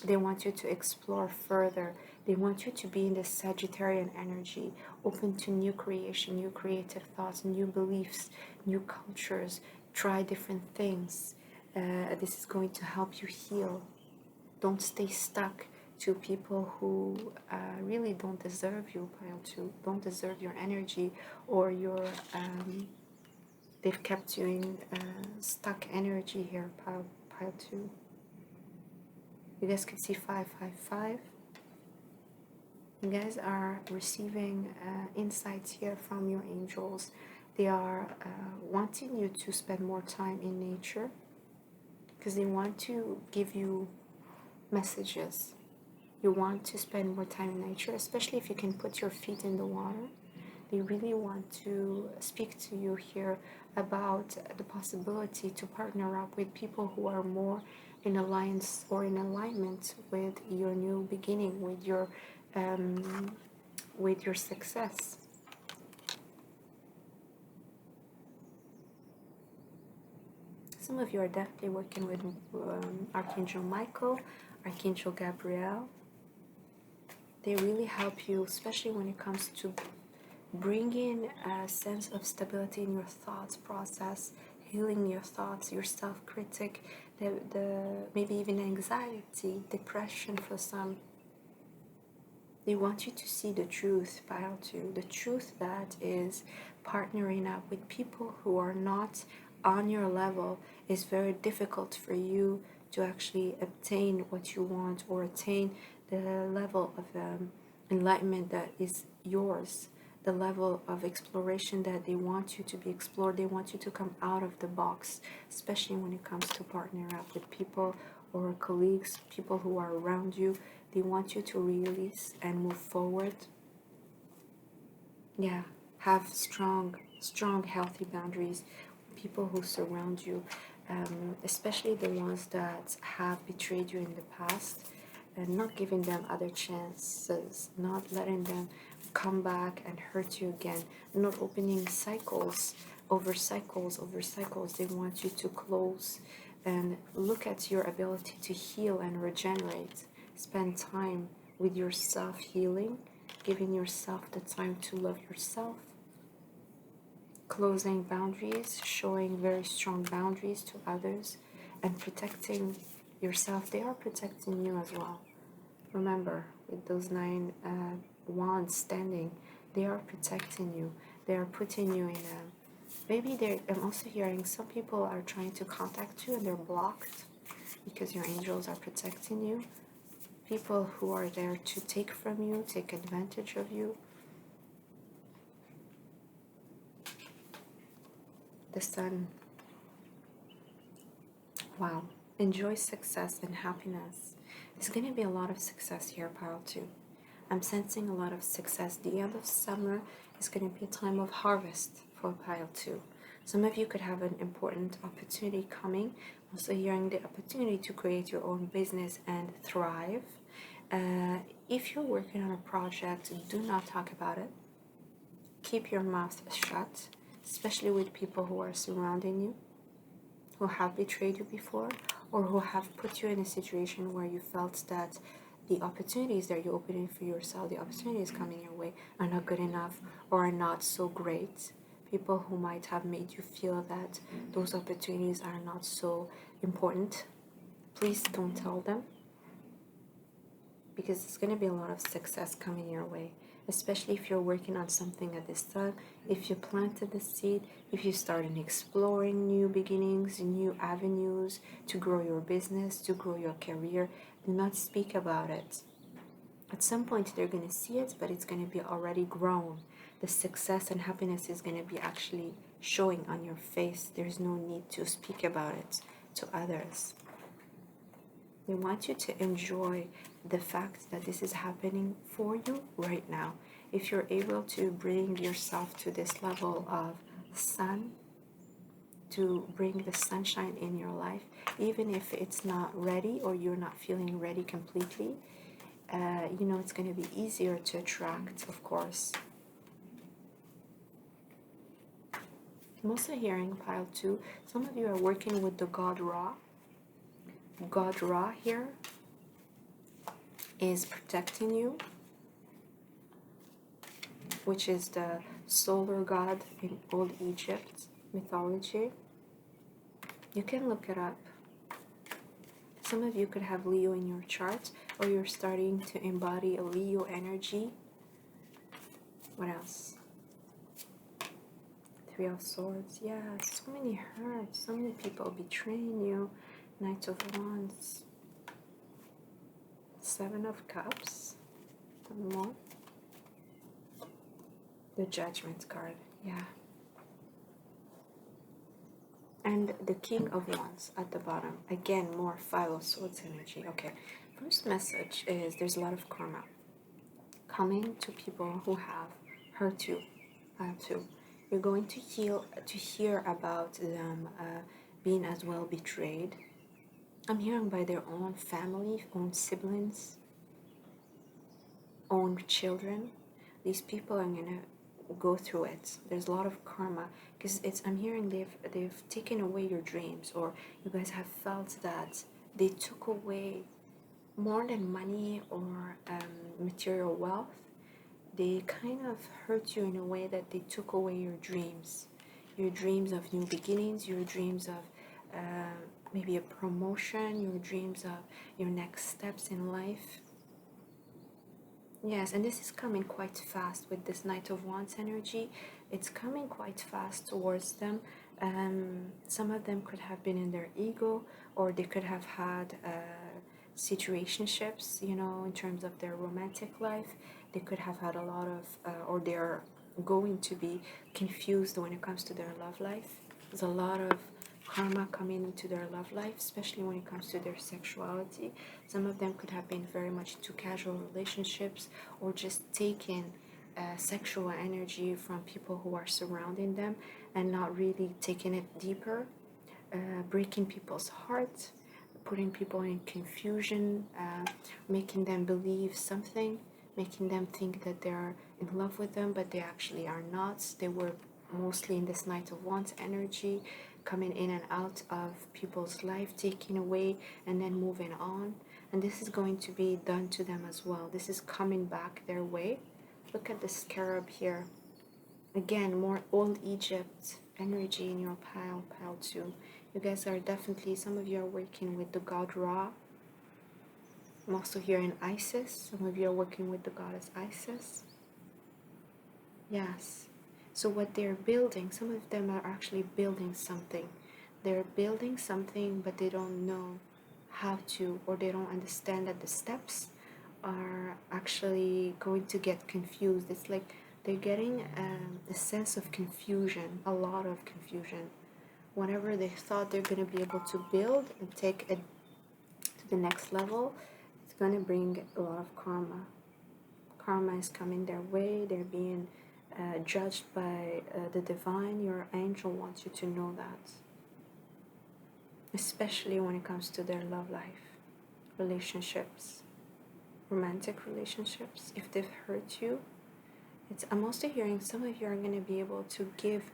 A: They want you to explore further. They want you to be in this Sagittarian energy, open to new creation, new creative thoughts, new beliefs, new cultures, try different things. This is going to help you heal. Don't stay stuck to people who really don't deserve you, pile 2, don't deserve your energy, or your they've kept you in stuck energy here, pile 2. You guys can see 555. You guys are receiving insights here from your angels. They are wanting you to spend more time in nature because they want to give you messages. You want to spend more time in nature, especially if you can put your feet in the water. They really want to speak to you here about the possibility to partner up with people who are more in alliance or in alignment with your new beginning, with your success. Some of you are definitely working with Archangel Michael, Archangel Gabriel. They really help you, especially when it comes to bringing a sense of stability in your thoughts process, healing your thoughts, your self-critic, the maybe even anxiety, depression for some. They want you to see the truth, pile 2, the truth that is partnering up with people who are not on your level. Is very difficult for you to actually obtain what you want or attain the level of enlightenment that is yours, the level of exploration that they want you to be explored. They want you to come out of the box, especially when it comes to partner up with people or colleagues, people who are around you. They want you to release and move forward. Yeah, have strong, healthy boundaries. People who surround you, especially the ones that have betrayed you in the past, and not giving them other chances, not letting them come back and hurt you again, not opening cycles over cycles over cycles. They want you to close and look at your ability to heal and regenerate. Spend time with yourself healing, giving yourself the time to love yourself, closing boundaries, showing very strong boundaries to others, and protecting yourself. They are protecting you as well. Remember, with those 9 wands standing, they are protecting you. They are putting you in a... Maybe I'm also hearing some people are trying to contact you and they're blocked because your angels are protecting you. People who are there to take from you, take advantage of you. The sun. Wow. Enjoy success and happiness. There's going to be a lot of success here, pile 2. I'm sensing a lot of success. The end of summer is going to be a time of harvest for pile 2. Some of you could have an important opportunity coming. Also hearing the opportunity to create your own business and thrive. If you're working on a project, do not talk about it. Keep your mouth shut, especially with people who are surrounding you, who have betrayed you before, or who have put you in a situation where you felt that the opportunities that you're opening for yourself, the opportunities coming your way, are not good enough or are not so great. People who might have made you feel that those opportunities are not so important, please don't tell them, because there's going to be a lot of success coming your way, especially if you're working on something at this time. If you planted the seed, if you started exploring new beginnings, new avenues to grow your business, to grow your career, do not speak about it. At some point they're going to see it, but it's going to be already grown. The success and happiness is going to be actually showing on your face. There's no need to speak about it to others. They want you to enjoy the fact that this is happening for you right now. If you're able to bring yourself to this level of sun, to bring the sunshine in your life, even if it's not ready or you're not feeling ready completely, it's going to be easier to attract, of course. I'm also hearing pile 2. Some of you are working with the god Ra. God Ra here is protecting you. which is the solar god in old Egypt mythology. You can look it up. Some of you could have Leo in your chart, or you're starting to embody a Leo energy. What else? Three of Swords. Yeah, so many hurts, so many people betraying you. Knight of Wands. Seven of Cups. One more. The Judgment card. Yeah. And the King of Wands at the bottom. Again, more Five of Swords energy. Okay. First message is there's a lot of karma coming to people who have hurt you. Too. You're going to hear about them being as well betrayed. I'm hearing by their own family, own siblings, own children. These people are gonna go through it. There's a lot of karma because I'm hearing they've taken away your dreams, or you guys have felt that they took away more than money or material wealth. They kind of hurt you in a way that they took away your dreams of new beginnings, your dreams of maybe a promotion, your dreams of your next steps in life. Yes, and this is coming quite fast with this Knight of Wands energy. It's coming quite fast towards them. Some of them could have been in their ego, or they could have had situationships, in terms of their romantic life. They could have had a lot of, or they're going to be confused when it comes to their love life. There's a lot of karma coming into their love life, especially when it comes to their sexuality. Some of them could have been very much too casual relationships, or just taking sexual energy from people who are surrounding them and not really taking it deeper, breaking people's hearts, putting people in confusion, making them believe something, making them think that they're in love with them, but they actually are not. They were mostly in this Knight of Wands energy, coming in and out of people's life, taking away and then moving on. And this is going to be done to them as well. This is coming back their way. Look at the scarab here. Again, more old Egypt energy in your pile 2. You guys are definitely, some of you are working with the god Ra. I'm also here in Isis. Some of you are working with the goddess Isis. Yes. So what they're building, some of them are actually building something. They're building something, but they don't know how to, or they don't understand that the steps are actually going to get confused. It's like they're getting a sense of confusion, a lot of confusion. Whatever they thought they're going to be able to build and take it to the next level, it's going to bring a lot of karma. Karma is coming their way. They're being judged by the divine. Your angel wants you to know that, especially when it comes to their love life, relationships, romantic relationships. If they've hurt you, I'm also hearing some of you are going to be able to give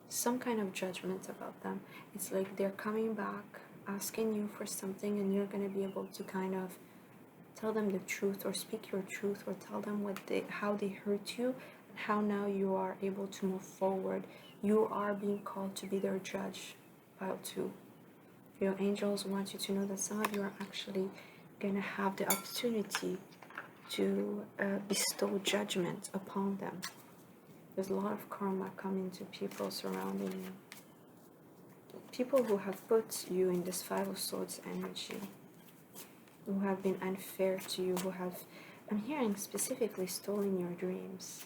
A: some kind of judgment about them. It's like they're coming back, asking you for something, and you're going to be able to kind of tell them the truth, or speak your truth, or tell them how they hurt you, and how now you are able to move forward. You are being called to be their judge. Pile 2. Your angels want you to know that some of you are actually going to have the opportunity to bestow judgment upon them. There's a lot of karma coming to people surrounding you. People who have put you in this Five of Swords energy, who have been unfair to you, who have, I'm hearing specifically, stolen your dreams.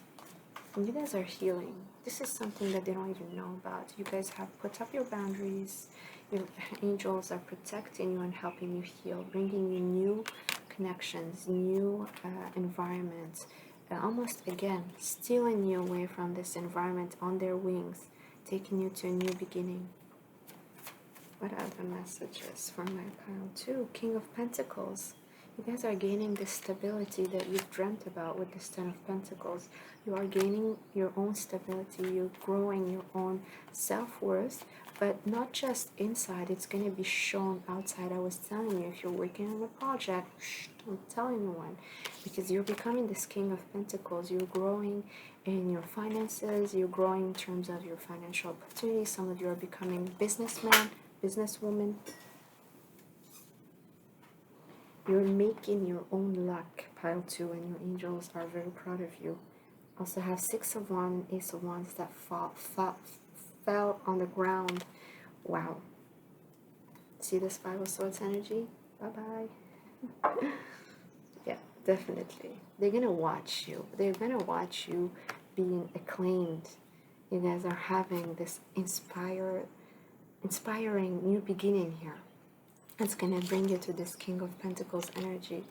A: And you guys are healing. This is something that they don't even know about. You guys have put up your boundaries. Your angels are protecting you and helping you heal, bringing you new connections, new environments, almost again stealing you away from this environment on their wings, taking you to a new beginning. What other messages from my pile 2? King of Pentacles. You guys are gaining this stability that you've dreamt about with this Ten of Pentacles. You are gaining your own stability. You're growing your own self-worth, but not just inside. It's going to be shown outside. I was telling you, if you're working on a project, don't tell anyone, because you're becoming this King of Pentacles. You're growing in your finances. You're growing in terms of your financial opportunities. Some of you are becoming businessman, businesswoman. You're making your own luck, pile 2, and your angels are very proud of you. Also have 6 of Wands, Ace of Wands that fell on the ground. Wow. See this 5 of Swords energy? Bye-bye. Yeah, definitely. They're going to watch you. They're going to watch you being acclaimed. You guys are having this inspiring new beginning here. It's going to bring you to this King of Pentacles energy.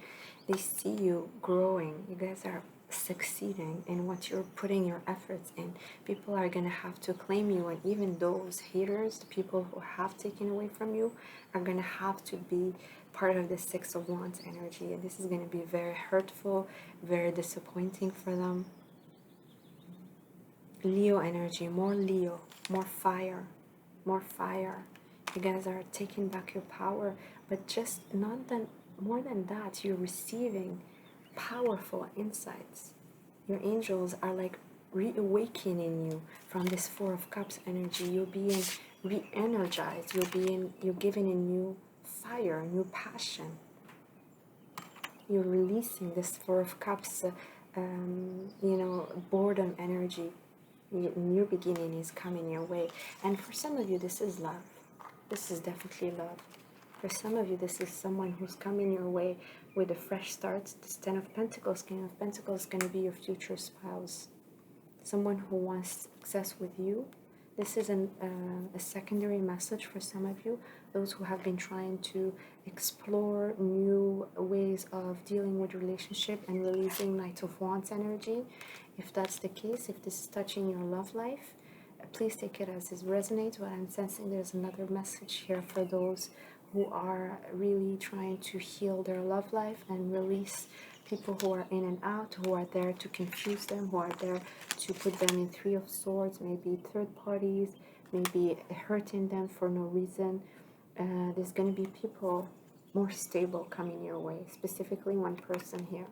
A: They see you growing. You guys are succeeding in what you're putting your efforts in. People are going to have to claim you, and even those haters, the people who have taken away from you, are going to have to be part of the 6 of Wands energy. And this is going to be very hurtful, very disappointing for them. Leo energy, more Leo, more fire, more fire. You guys are taking back your power, but just more than that, you're receiving powerful insights. Your angels are like reawakening you from this 4 of Cups energy. You're being re-energized. You're giving a new fire, a new passion. You're releasing this 4 of Cups, boredom energy. New beginning is coming your way, and for some of you, this is love. This is definitely love. For some of you, this is someone who's coming your way with a fresh start. This 10 of Pentacles, King of Pentacles, is going to be your future spouse. Someone who wants success with you. This is a secondary message for some of you. Those who have been trying to explore new ways of dealing with relationship and releasing Knight of Wands energy. If that's the case, if this is touching your love life, please take it as it resonates, but I'm sensing there's another message here for those who are really trying to heal their love life and release people who are in and out, who are there to confuse them, who are there to put them in 3 of Swords, maybe third parties, maybe hurting them for no reason. There's going to be people more stable coming your way, specifically one person here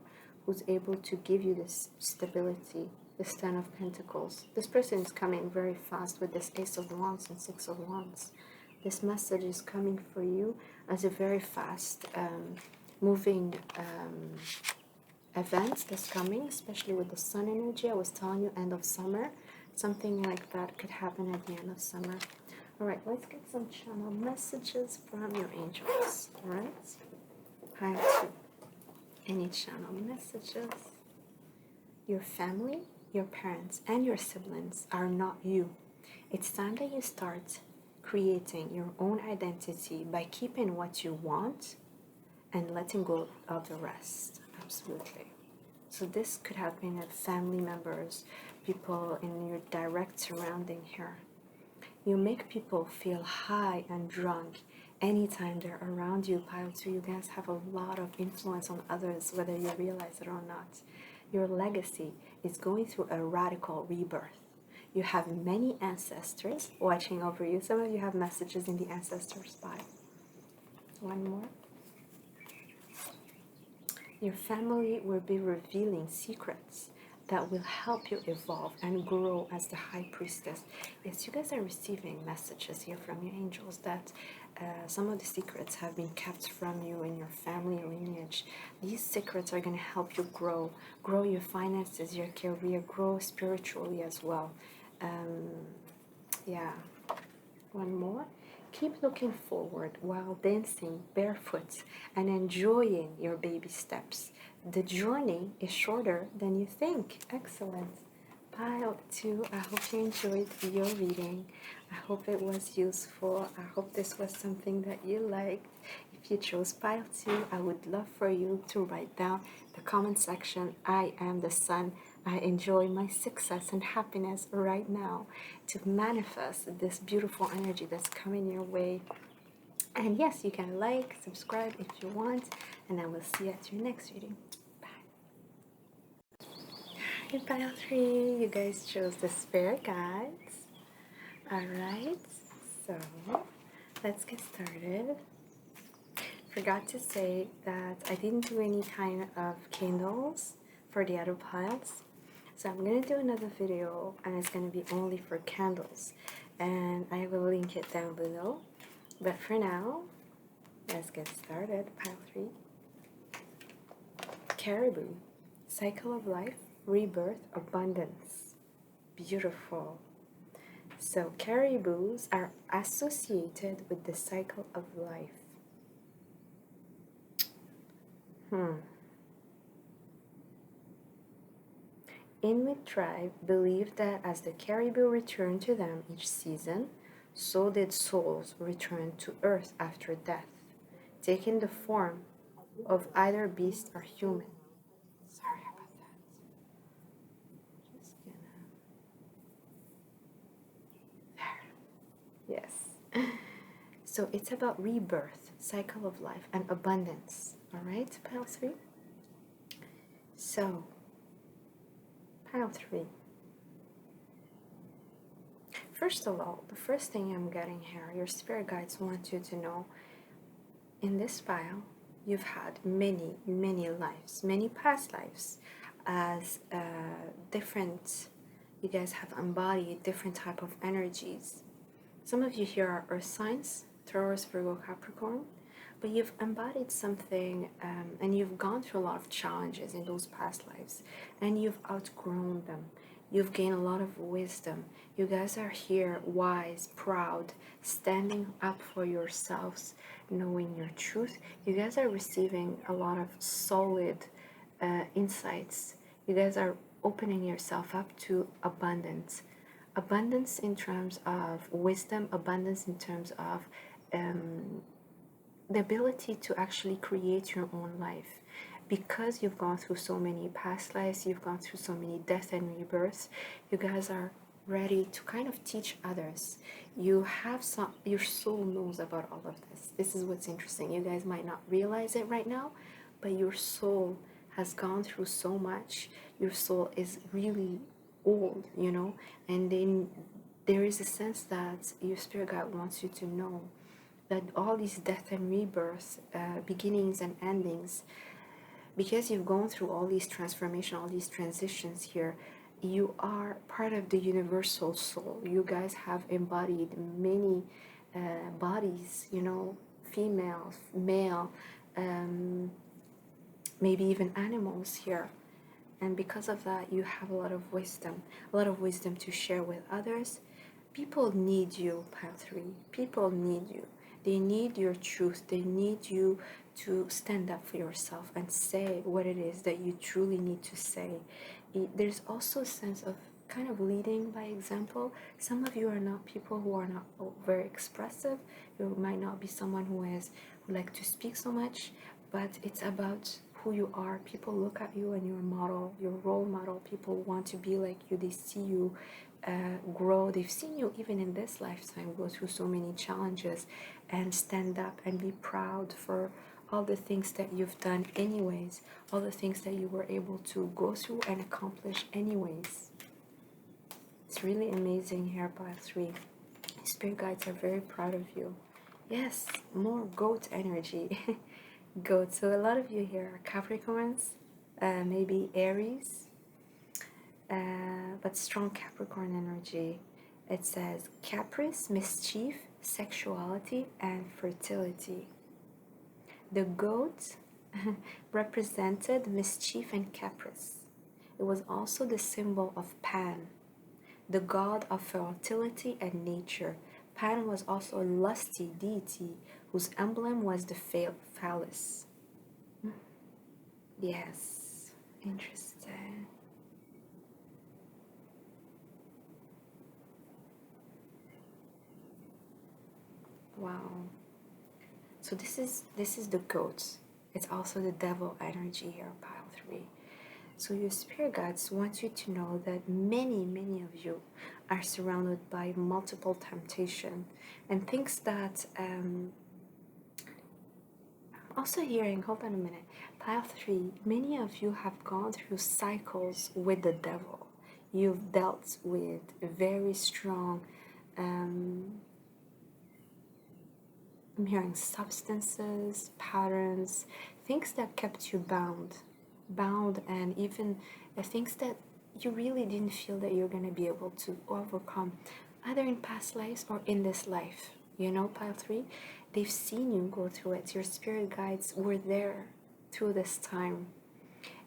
A: who's able to give you this stability, this 10 of Pentacles. This person is coming very fast with this Ace of Wands and 6 of Wands. This message is coming for you as a very fast moving event that's coming, especially with the Sun energy. I was telling you end of summer. Something like that could happen at the end of summer. All right, let's get some channel messages from your angels. All right, pile 2. Any channel messages? Your family, your parents, and your siblings are not you. It's time that you start creating your own identity by keeping what you want and letting go of the rest. Absolutely. So this could have been family members, people in your direct surrounding here. You make people feel high and drunk anytime they're around you, pile 2. You guys have a lot of influence on others, whether you realize it or not. Your legacy is going through a radical rebirth. You have many ancestors watching over you. Some of you have messages in the ancestors pile. One more. Your family will be revealing secrets that will help you evolve and grow as the High Priestess. Yes, you guys are receiving messages here from your angels that some of the secrets have been kept from you in your family lineage. These secrets are going to help you grow your finances, your career, grow spiritually as well. Yeah, one more. Keep looking forward while dancing barefoot and enjoying your baby steps. The journey is shorter than you think. Excellent. Pile 2, I hope you enjoyed your reading. I hope it was useful. I hope this was something that you liked. If you chose pile 2, I would love for you to write down the comment section, I am the sun. I enjoy my success and happiness right now, to manifest this beautiful energy that's coming your way. And yes, you can like, subscribe if you want, and I will see you at your next reading. Bye. Alright, pile 3, you guys chose the spirit guides. Alright, so let's get started. Forgot to say that I didn't do any kind of candles for the other piles. So I'm going to do another video and it's going to be only for candles. And I will link it down below. But for now, let's get started. Pile 3. Caribou. Cycle of life, rebirth, abundance. Beautiful. So caribous are associated with the cycle of life. Inuit tribe believed that as the caribou returned to them each season, so did souls return to earth after death, taking the form of either beast or human. Sorry about that. Just gonna... There. Yes. So it's about rebirth, cycle of life, and abundance. Alright, pile 3? So, pile 3. First of all, the first thing I'm getting here, your spirit guides want you to know, in this pile, you've had many, many lives, many past lives, as different, you guys have embodied different type of energies. Some of you here are earth signs, Taurus, Virgo, Capricorn, but you've embodied something and you've gone through a lot of challenges in those past lives and you've outgrown them. You've gained a lot of wisdom. You guys are here wise, proud, standing up for yourselves, knowing your truth. You guys are receiving a lot of solid insights. You guys are opening yourself up to abundance. Abundance in terms of wisdom, abundance in terms of the ability to actually create your own life. Because you've gone through so many past lives, you've gone through so many death and rebirths, you guys are ready to kind of teach others. You have some, your soul knows about all of this. This is what's interesting. You guys might not realize it right now, but your soul has gone through so much. Your soul is really old, you know, and then there is a sense that your spirit guide wants you to know that all these death and rebirths, beginnings and endings, because you've gone through all these transformations, all these transitions here, you are part of the universal soul. You guys have embodied many bodies, you know, female, male, maybe even animals here. And because of that, you have a lot of wisdom to share with others. People need you, pile 3. People need you. They need your truth. They need you to stand up for yourself and say what it is that you truly need to say. There's also a sense of kind of leading by example. Some of you are not people who are not very expressive. You might not be someone who like to speak so much, but it's about who you are. People look at you and your model, your role model. People want to be like you. They see you grow. They've seen you even in this lifetime go through so many challenges and stand up and be proud for all the things that you've done anyways, all the things that you were able to go through and accomplish anyways. It's really amazing here, pile 3. Spirit guides are very proud of you. Yes, more goat energy. Goat. So a lot of you here are Capricorns, maybe Aries, but strong Capricorn energy. It says caprice, mischief, sexuality, and fertility. The goat represented mischief and caprice. It was also the symbol of Pan, the god of fertility and nature. Pan was also a lusty deity whose emblem was the phallus. Yes, interesting. Wow. So this is the goat. It's also the devil energy here, pile 3. So your spirit guides want you to know that many of you are surrounded by multiple temptation and things that Also hearing, hold on a minute, pile 3, many of you have gone through cycles with the devil. You've dealt with very strong, I'm hearing substances, patterns, things that kept you bound, and even things that you really didn't feel that you're going to be able to overcome, either in past lives or in this life. You know, pile 3, they've seen you go through it. Your spirit guides were there through this time.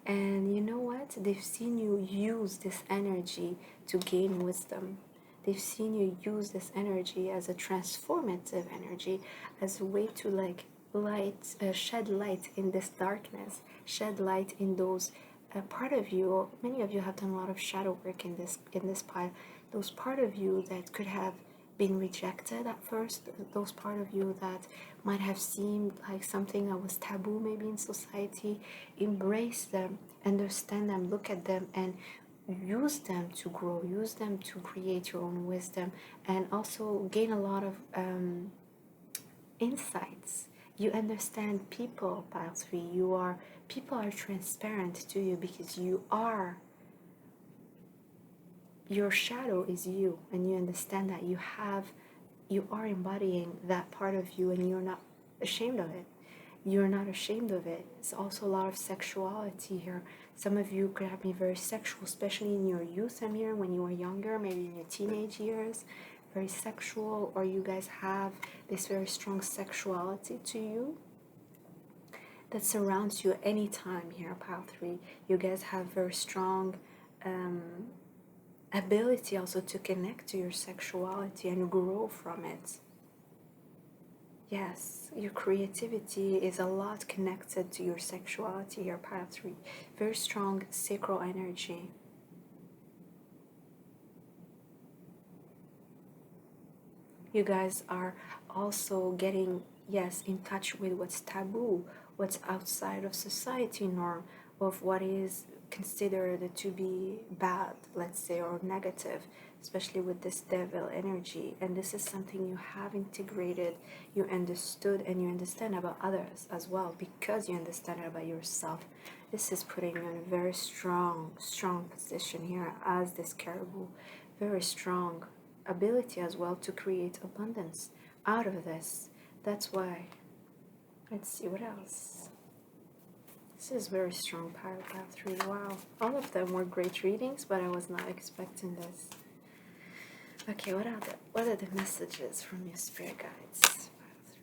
A: And you know what? They've seen you use this energy to gain wisdom. They've seen you use this energy as a transformative energy, as a way to like shed light in this darkness, shed light in those part of you. Many of you have done a lot of shadow work in this pile. Those part of you that could have been rejected at first, those part of you that might have seemed like something that was taboo maybe in society, embrace them, understand them, look at them, and use them to grow, use them to create your own wisdom, and also gain a lot of insights. You understand people, pile 3. People are transparent to you because your shadow is you, and you understand that you are embodying that part of you, and you're not ashamed of it. You're not ashamed of it. It's also a lot of sexuality here. Some of you could have been very sexual, especially in your youth. I'm here when you were younger, maybe in your teenage years, very sexual, or you guys have this very strong sexuality to you that surrounds you anytime here, pile 3. You guys have very strong ability also to connect to your sexuality and grow from it. Yes, your creativity is a lot connected to your sexuality here, pile 3. Very strong sacral energy. You guys are also getting, yes, in touch with what's taboo, what's outside of society norm, of what is considered to be bad, let's say, or negative, especially with this devil energy. And this is something you have integrated, you understood, and you understand about others as well, because you understand it about yourself. This is putting you in a very strong position here as this caribou. Very strong ability as well to create abundance out of this. That's why. Let's see what else. This is very strong, paragraph 3. Wow. All of them were great readings, but I was not expecting this. Okay, what are the messages from your spirit guides?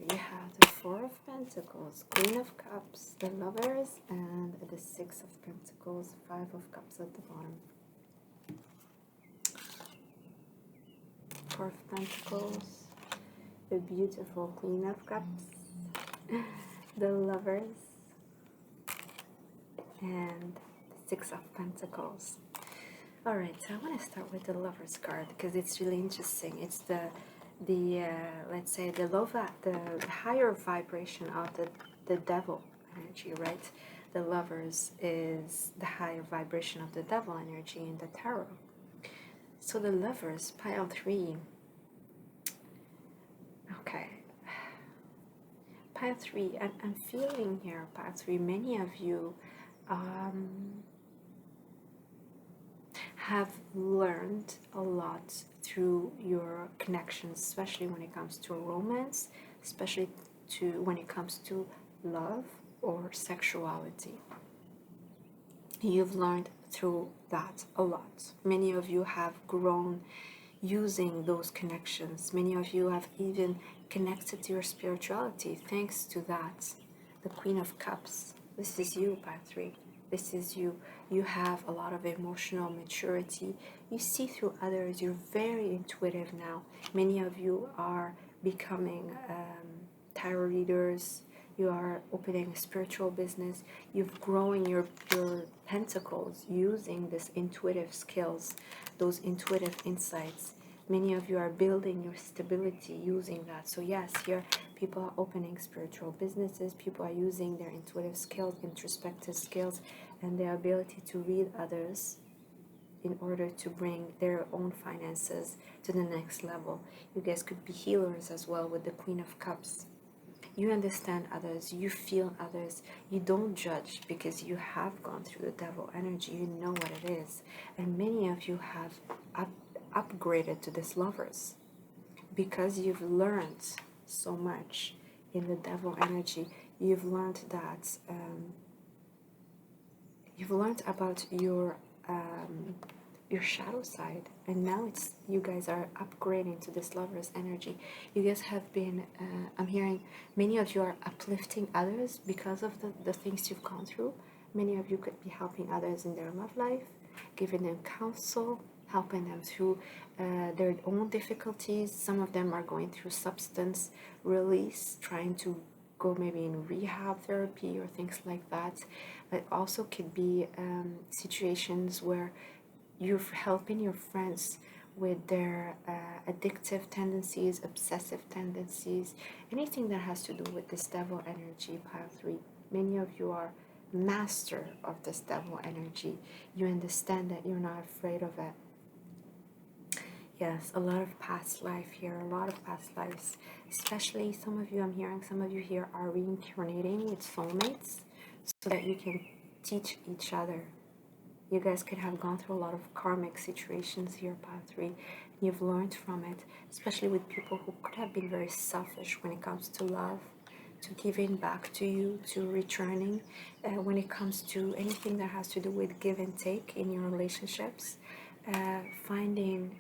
A: You have the 4 of Pentacles, Queen of Cups, the Lovers, and the 6 of Pentacles, 5 of Cups at the bottom. 4 of Pentacles, the beautiful Queen of Cups, the Lovers, and the 6 of Pentacles. Alright, so I want to start with the Lovers card because it's really interesting. It's the let's say the higher vibration of the devil energy, right? The Lovers is the higher vibration of the devil energy in the tarot. So the Lovers, pile 3. Okay. Pile 3, I'm feeling here, pile 3, many of you have learned a lot through your connections, especially when it comes to romance, especially when it comes to love or sexuality. You've learned through that a lot. Many of you have grown using those connections. Many of you have even connected to your spirituality thanks to that. The Queen of Cups. This is you, pile 3. This is you. You have a lot of emotional maturity. You see through others. You're very intuitive now. Many of you are becoming tarot readers. You are opening a spiritual business. You've grown your pentacles using this intuitive skills, those intuitive insights. Many of you are building your stability using that. So yes, here people are opening spiritual businesses. People are using their intuitive skills, introspective skills, and their ability to read others in order to bring their own finances to the next level. You guys could be healers as well with the Queen of Cups. You understand others, you feel others, you don't judge because you have gone through the devil energy, you know what it is. And many of you have upgraded to this lovers because you've learned so much in the devil energy. You've learned that you've learned about your shadow side, and now it's you guys are upgrading to this lover's energy. You guys have been I'm hearing many of you are uplifting others because of the things you've gone through. Many of you could be helping others in their love life, giving them counsel, helping them through their own difficulties. Some of them are going through substance release, trying to go maybe in rehab therapy or things like that. It also could be situations where you're helping your friends with their addictive tendencies, obsessive tendencies, anything that has to do with this devil energy, pile 3. Many of you are master of this devil energy. You understand that you're not afraid of it. Yes, a lot of past life here, a lot of past lives. Especially some of you, I'm hearing some of you here are reincarnating with soulmates so that you can teach each other. You guys could have gone through a lot of karmic situations here, Path 3. You've learned from it, especially with people who could have been very selfish when it comes to love, to giving back to you, to returning. When it comes to anything that has to do with give and take in your relationships, finding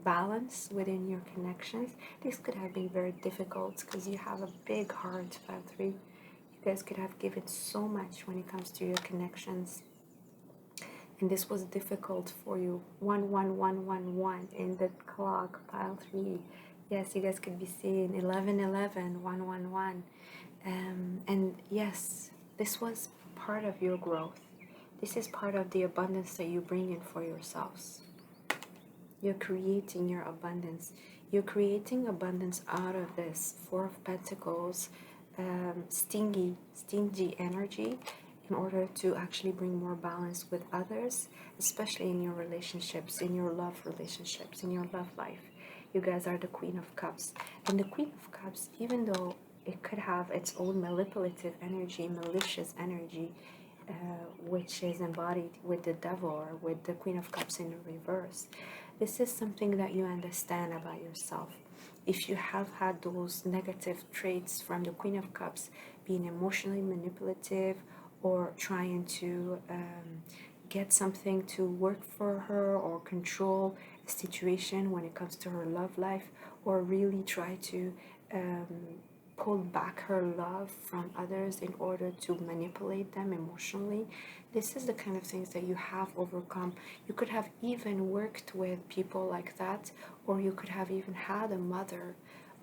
A: balance within your connections. This could have been very difficult because you have a big heart, Path 3. You guys could have given so much when it comes to your connections. And this was difficult for you. 11111 in the clock, pile 3. Yes, you guys could be seeing 1111, 111. And yes, this was part of your growth. This is part of the abundance that you bring in for yourselves. You're creating your abundance. You're creating abundance out of this 4 of Pentacles, stingy energy, in order to actually bring more balance with others, especially in your relationships, in your love relationships, in your love life. You guys are the Queen of Cups. And the Queen of Cups, even though it could have its own manipulative energy, malicious energy, which is embodied with the devil or with the Queen of Cups in reverse, this is something that you understand about yourself. If you have had those negative traits from the Queen of Cups, being emotionally manipulative, or trying to get something to work for her or control a situation when it comes to her love life, or really try to pull back her love from others in order to manipulate them emotionally. This is the kind of things that you have overcome. You could have even worked with people like that, or you could have even had a mother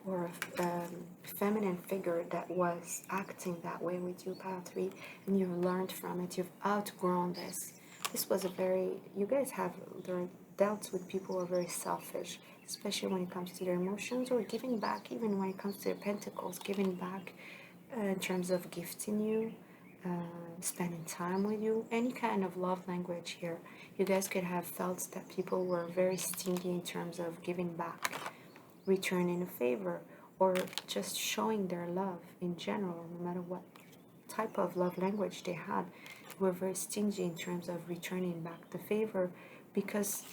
A: or a feminine figure that was acting that way with you, pile 3, and you've learned from it. You've outgrown this. This was a very, you guys have dealt with people who are very selfish, especially when it comes to their emotions, or giving back, even when it comes to their pentacles, giving back in terms of gifting you, spending time with you, any kind of love language here. You guys could have felt that people were very stingy in terms of giving back, returning a favor, or just showing their love in general, no matter what type of love language they had. Were very stingy in terms of returning back the favor because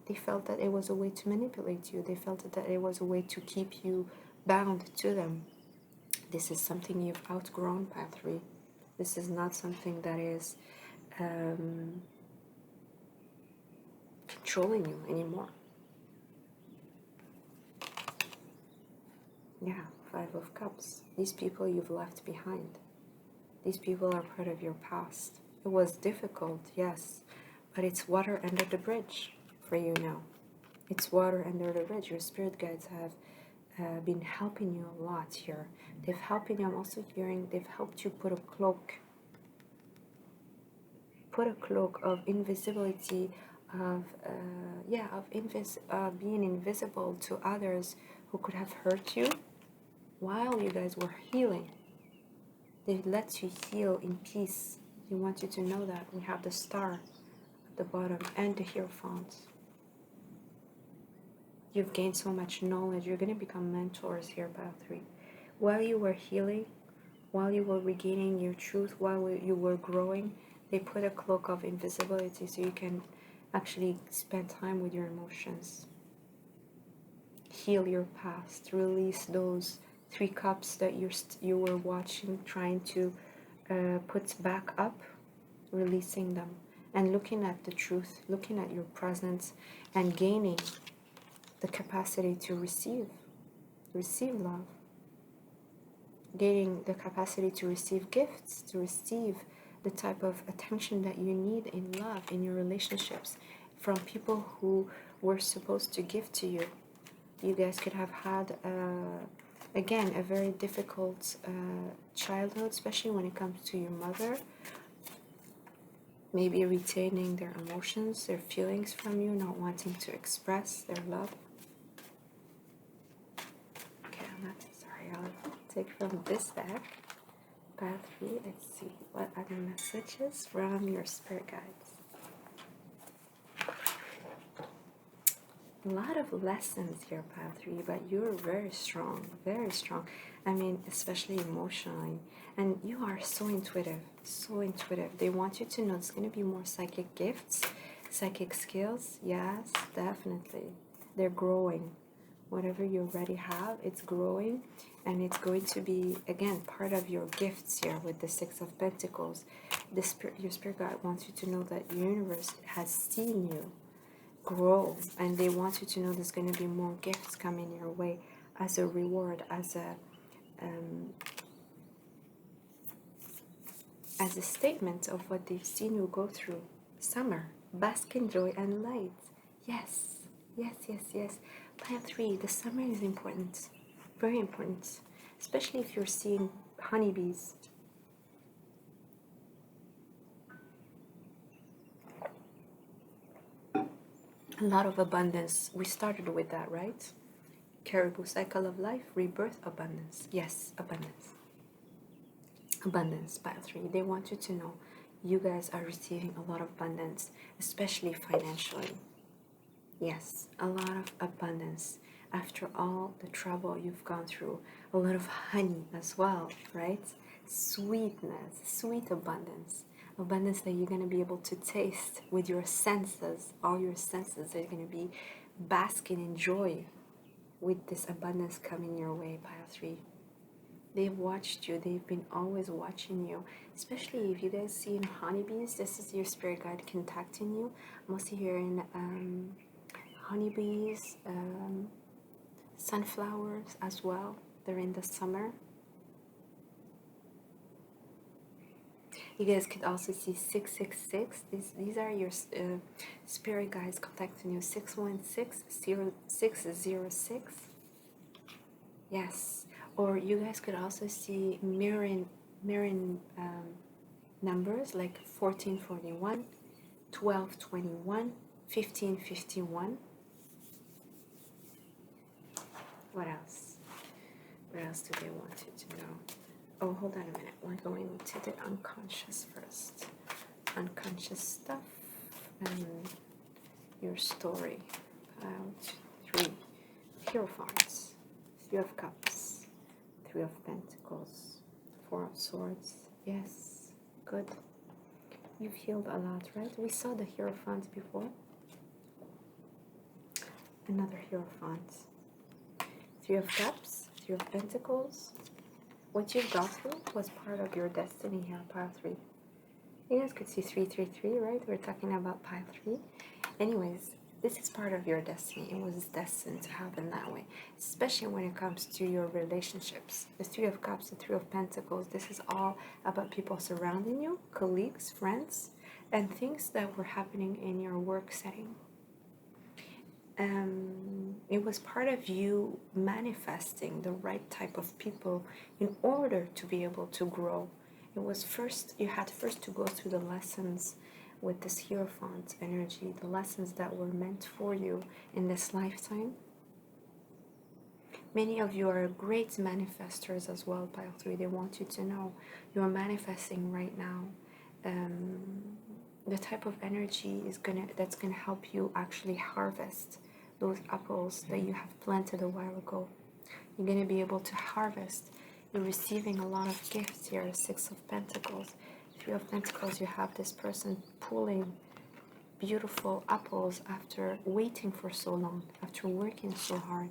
A: they felt that it was a way to manipulate you. They felt that it was a way to keep you bound to them. This is something you've outgrown, pile 3. This is not something that is controlling you anymore. Yeah, 5 of Cups. These people you've left behind. These people are part of your past. It was difficult, yes, but it's water under the bridge for you now. It's water under the bridge. Your spirit guides have been helping you a lot here. They've helped you. I'm also hearing they've helped you put a cloak of invisibility, of being invisible to others who could have hurt you while you guys were healing. They let you heal in peace. They want you to know that. We have the star at the bottom and the Hierophant. You've gained so much knowledge. You're going to become mentors here, pile 3. While you were healing, while you were regaining your truth, while you were growing, they put a cloak of invisibility so you can actually spend time with your emotions. Heal your past, release those 3 cups that you were watching, trying to put back up, releasing them, and looking at the truth, looking at your presence, and gaining the capacity to receive love, gaining the capacity to receive gifts, to receive the type of attention that you need in love, in your relationships, from people who were supposed to give to you. You guys could have had, again, a very difficult childhood, especially when it comes to your mother. Maybe retaining their emotions, their feelings from you, not wanting to express their love. Okay, I'm not sorry. I'll take from this deck. Pile 3. Let's see what other messages from your spirit guides. A lot of lessons here, Pile 3, but you're very strong, very strong. I mean, especially emotionally. And you are so intuitive, so intuitive. They want you to know there's going to be more psychic gifts, psychic skills. Yes, definitely. They're growing. Whatever you already have, it's growing. And it's going to be, again, part of your gifts here with the 6 of Pentacles. Your spirit guide wants you to know that the universe has seen you grow, and they want you to know there's going to be more gifts coming your way as a reward, as a statement of what they've seen you go through. Summer, bask in joy and light. Yes, yes, yes, yes. Pile 3, the summer is important, very important, especially if you're seeing honeybees. A lot of abundance. We started with that, right? Caribou cycle of life, rebirth, abundance. Yes, abundance. Abundance, Pile 3. They want you to know you guys are receiving a lot of abundance, especially financially. Yes, a lot of abundance after all the trouble you've gone through. A lot of honey as well, right? Sweetness, sweet abundance. Abundance that you're going to be able to taste with your senses. All your senses are going to be basking in joy with this abundance coming your way, Pile 3. They've watched you. They've been always watching you. Especially if you guys see in honeybees, this is your spirit guide contacting you. Mostly here in honeybees, sunflowers as well. They're in the summer. You guys could also see 666. These are your spirit guides contacting you. 616-0606. Yes. Or you guys could also see mirroring numbers like 1441, 1221, 1551. What else? What else do they want you to know? Oh, hold on a minute. We're going to the unconscious first. Unconscious stuff and your story. About 3. Hierophants. 3 of Cups. 3 of Pentacles. 4 of Swords. Yes. Good. You've healed a lot, right? We saw the Hierophant before. Another Hierophant. 3 of Cups. 3 of Pentacles. What you've gone through was part of your destiny here, Pile 3. You guys could see 333, right? We're talking about Pile 3. Anyways, this is part of your destiny. It was destined to happen that way, especially when it comes to your relationships. The 3 of Cups, the 3 of Pentacles, this is all about people surrounding you, colleagues, friends, and things that were happening in your work setting. It was part of you manifesting the right type of people in order to be able to grow. It was first, you had first to go through the lessons with this Hierophant energy, the lessons that were meant for you in this lifetime. Many of you are great manifestors as well, Pile 3. They want you to know you're manifesting right now. The type of energy that's gonna help you actually harvest those apples that you have planted a while ago. You're gonna be able to harvest You're receiving a lot of gifts here. Six of Pentacles. Three of Pentacles, you have this person pulling beautiful apples after waiting for so long, after working so hard.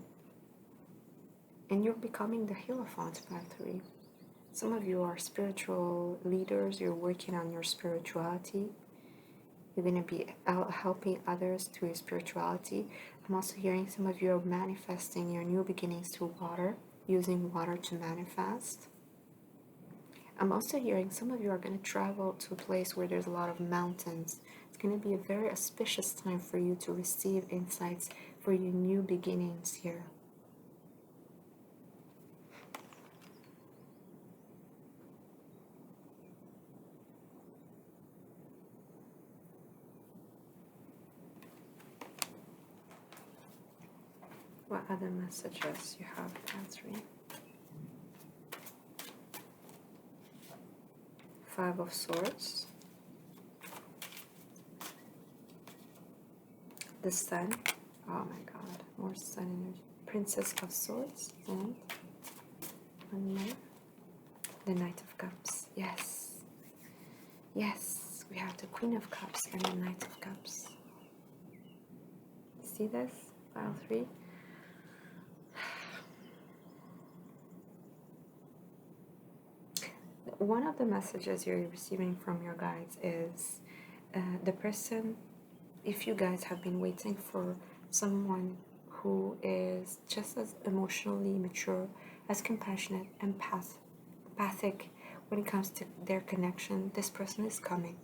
A: And you're becoming the Hierophant by 3. Some of you are spiritual leaders. You're working on your spirituality. You're going to be helping others through your spirituality. I'm also hearing some of you are manifesting your new beginnings through water, using water to manifest. I'm also hearing some of you are going to travel to a place where there's a lot of mountains. It's going to be a very auspicious time for you to receive insights for your new beginnings here. What other messages you have, Catherine? 5 of Swords. The Sun. Oh my God, more Sun energy. Princess of Swords. And one more. The Knight of Cups. Yes. Yes, we have the Queen of Cups and the Knight of Cups. See this? Pile 3. One of the messages you're receiving from your guides is the person, if you guys have been waiting for someone who is just as emotionally mature, as compassionate, empathic when it comes to their connection, this person is coming.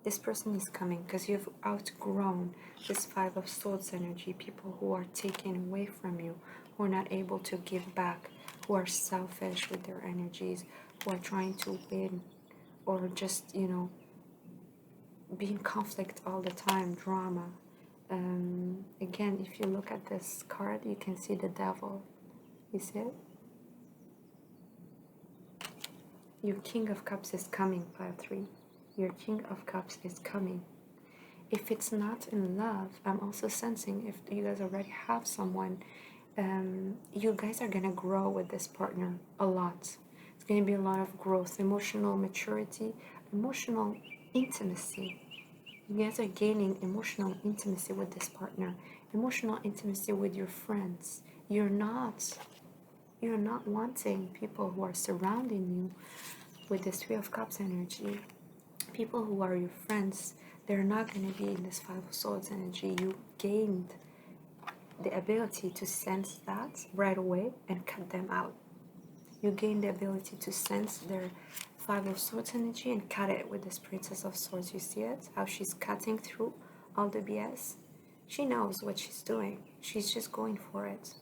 A: This person is coming because you've outgrown this 5 of Swords energy, people who are taken away from you, who are not able to give back, who are selfish with their energies, who are trying to win, or just, you know, be in conflict all the time, drama. Again, if you look at this card, you can see the Devil. You see it? Your King of Cups is coming, Pile 3. Your King of Cups is coming. If it's not in love, I'm also sensing if you guys already have someone, you guys are going to grow with this partner a lot. It's going to be a lot of growth, emotional maturity, emotional intimacy. You guys are gaining emotional intimacy with this partner, emotional intimacy with your friends. You're not wanting people who are surrounding you with this 3 of Cups energy. People who are your friends, they're not going to be in this 5 of Swords energy. You gained the ability to sense that right away and cut them out. You gain the ability to sense their 5 of Swords energy and cut it with this Princess of Swords. You see it? How she's cutting through all the BS. She knows what she's doing. She's just going for it.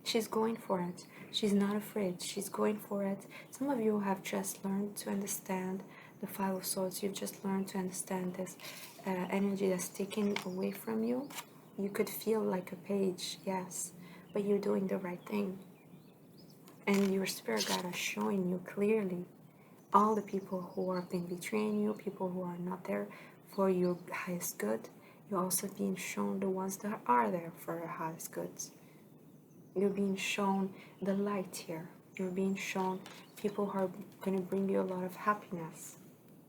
A: She's going for it. She's not afraid. She's going for it. Some of you have just learned to understand the 5 of Swords. You've just learned to understand this energy that's taken away from you. You could feel like a page, yes, but you're doing the right thing. And your spirit guide is showing you clearly all the people who have been betraying you, people who are not there for your highest good. You're also being shown the ones that are there for your highest goods. You're being shown the light here. You're being shown people who are going to bring you a lot of happiness.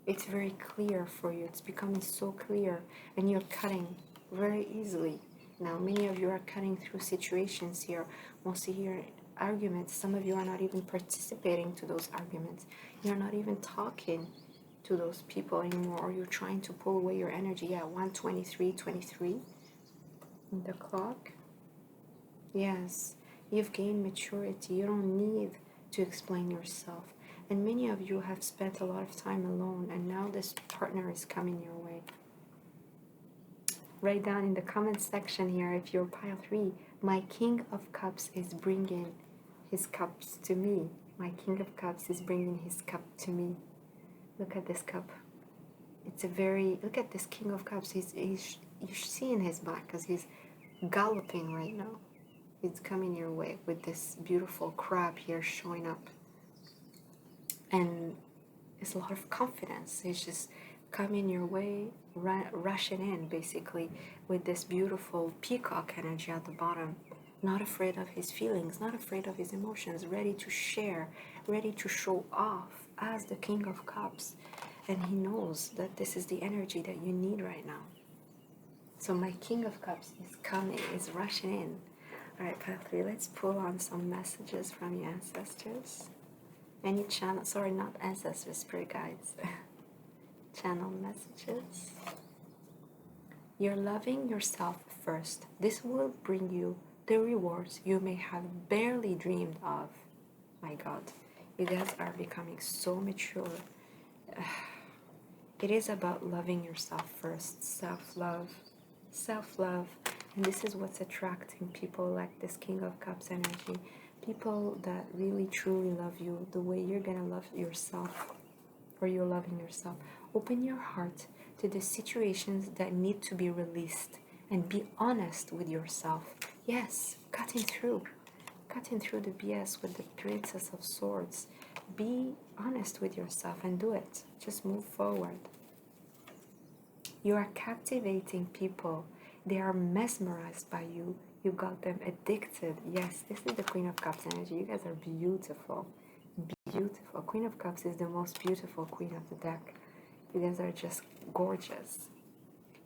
A: It's very clear for you. It's becoming so clear, and you're cutting very easily. Now, many of you are cutting through situations here. Mostly here, arguments. Some of you are not even participating to those arguments. You're not even talking to those people anymore, or you're trying to pull away your energy. Yeah, 123:23 in the clock. Yes, you've gained maturity. You don't need to explain yourself. And many of you have spent a lot of time alone, and now this partner is coming your way. Write down in the comment section here if you're Pile 3, my King of Cups is bringing his cups to me. My King of Cups is bringing his cup to me. Look at this cup. It's a very, look at this King of Cups. You're seeing his back because he's galloping right now. It's coming your way with this beautiful crab here showing up. And it's a lot of confidence. It's just coming your way, rushing in basically with this beautiful peacock energy at the bottom. not afraid of his feelings, not afraid of his emotions, ready to share, ready to show off as the King of Cups. And he knows that this is the energy that you need right now. So my King of Cups is coming, is rushing in. All right, Path 3, let's pull on some messages from your ancestors. Any channel, sorry, not ancestors, spirit guides. Channel messages. You're loving yourself first. This will bring you the rewards you may have barely dreamed of. My God, you guys are becoming so mature. It is about loving yourself first. Self-love. Self-love. And this is what's attracting people like this King of Cups energy. People that really truly love you the way you're gonna love yourself, or you're loving yourself. Open your heart to the situations that need to be released and be honest with yourself. Yes, cutting through the BS with the Princess of Swords. Be honest with yourself and do it. Just move forward. You are captivating people. They are mesmerized by you. You got them addicted. Yes, this is the Queen of Cups energy. You guys are beautiful. Beautiful. Queen of Cups is the most beautiful queen of the deck. You guys are just gorgeous.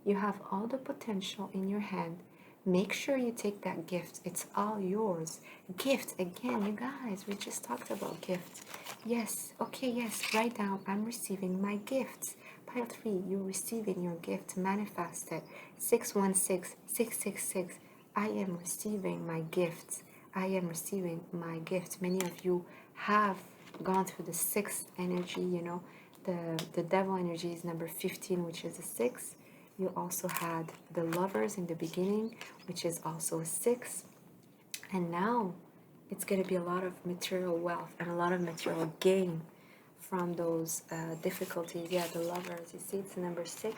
A: You have all the potential in your hand. Make sure you take that gift. It's all yours. Gift, again, you guys, we just talked about gift. Yes, okay, yes, write down, I'm receiving my gifts. Pile 3, you're receiving your gift. Manifest it. 616, 666, I am receiving my gifts. I am receiving my gift. Many of you have gone through the 6th energy, you know. The devil energy is number 15, which is a 6. You also had the lovers in the beginning, which is also a 6. And now it's going to be a lot of material wealth and a lot of material gain from those difficulties. Yeah, the lovers, you see, it's number 6.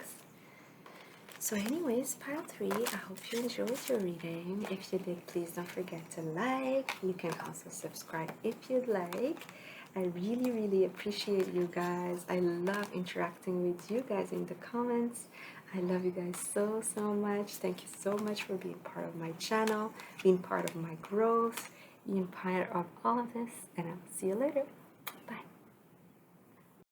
A: So anyways, pile 3, I hope you enjoyed your reading. If you did, please don't forget to like. You can also subscribe if you'd like. I really appreciate you guys. I love interacting with you guys in the comments. I love you guys so much. Thank you so much for being part of my channel, being part of my growth, being part of all of this, and I'll see you later.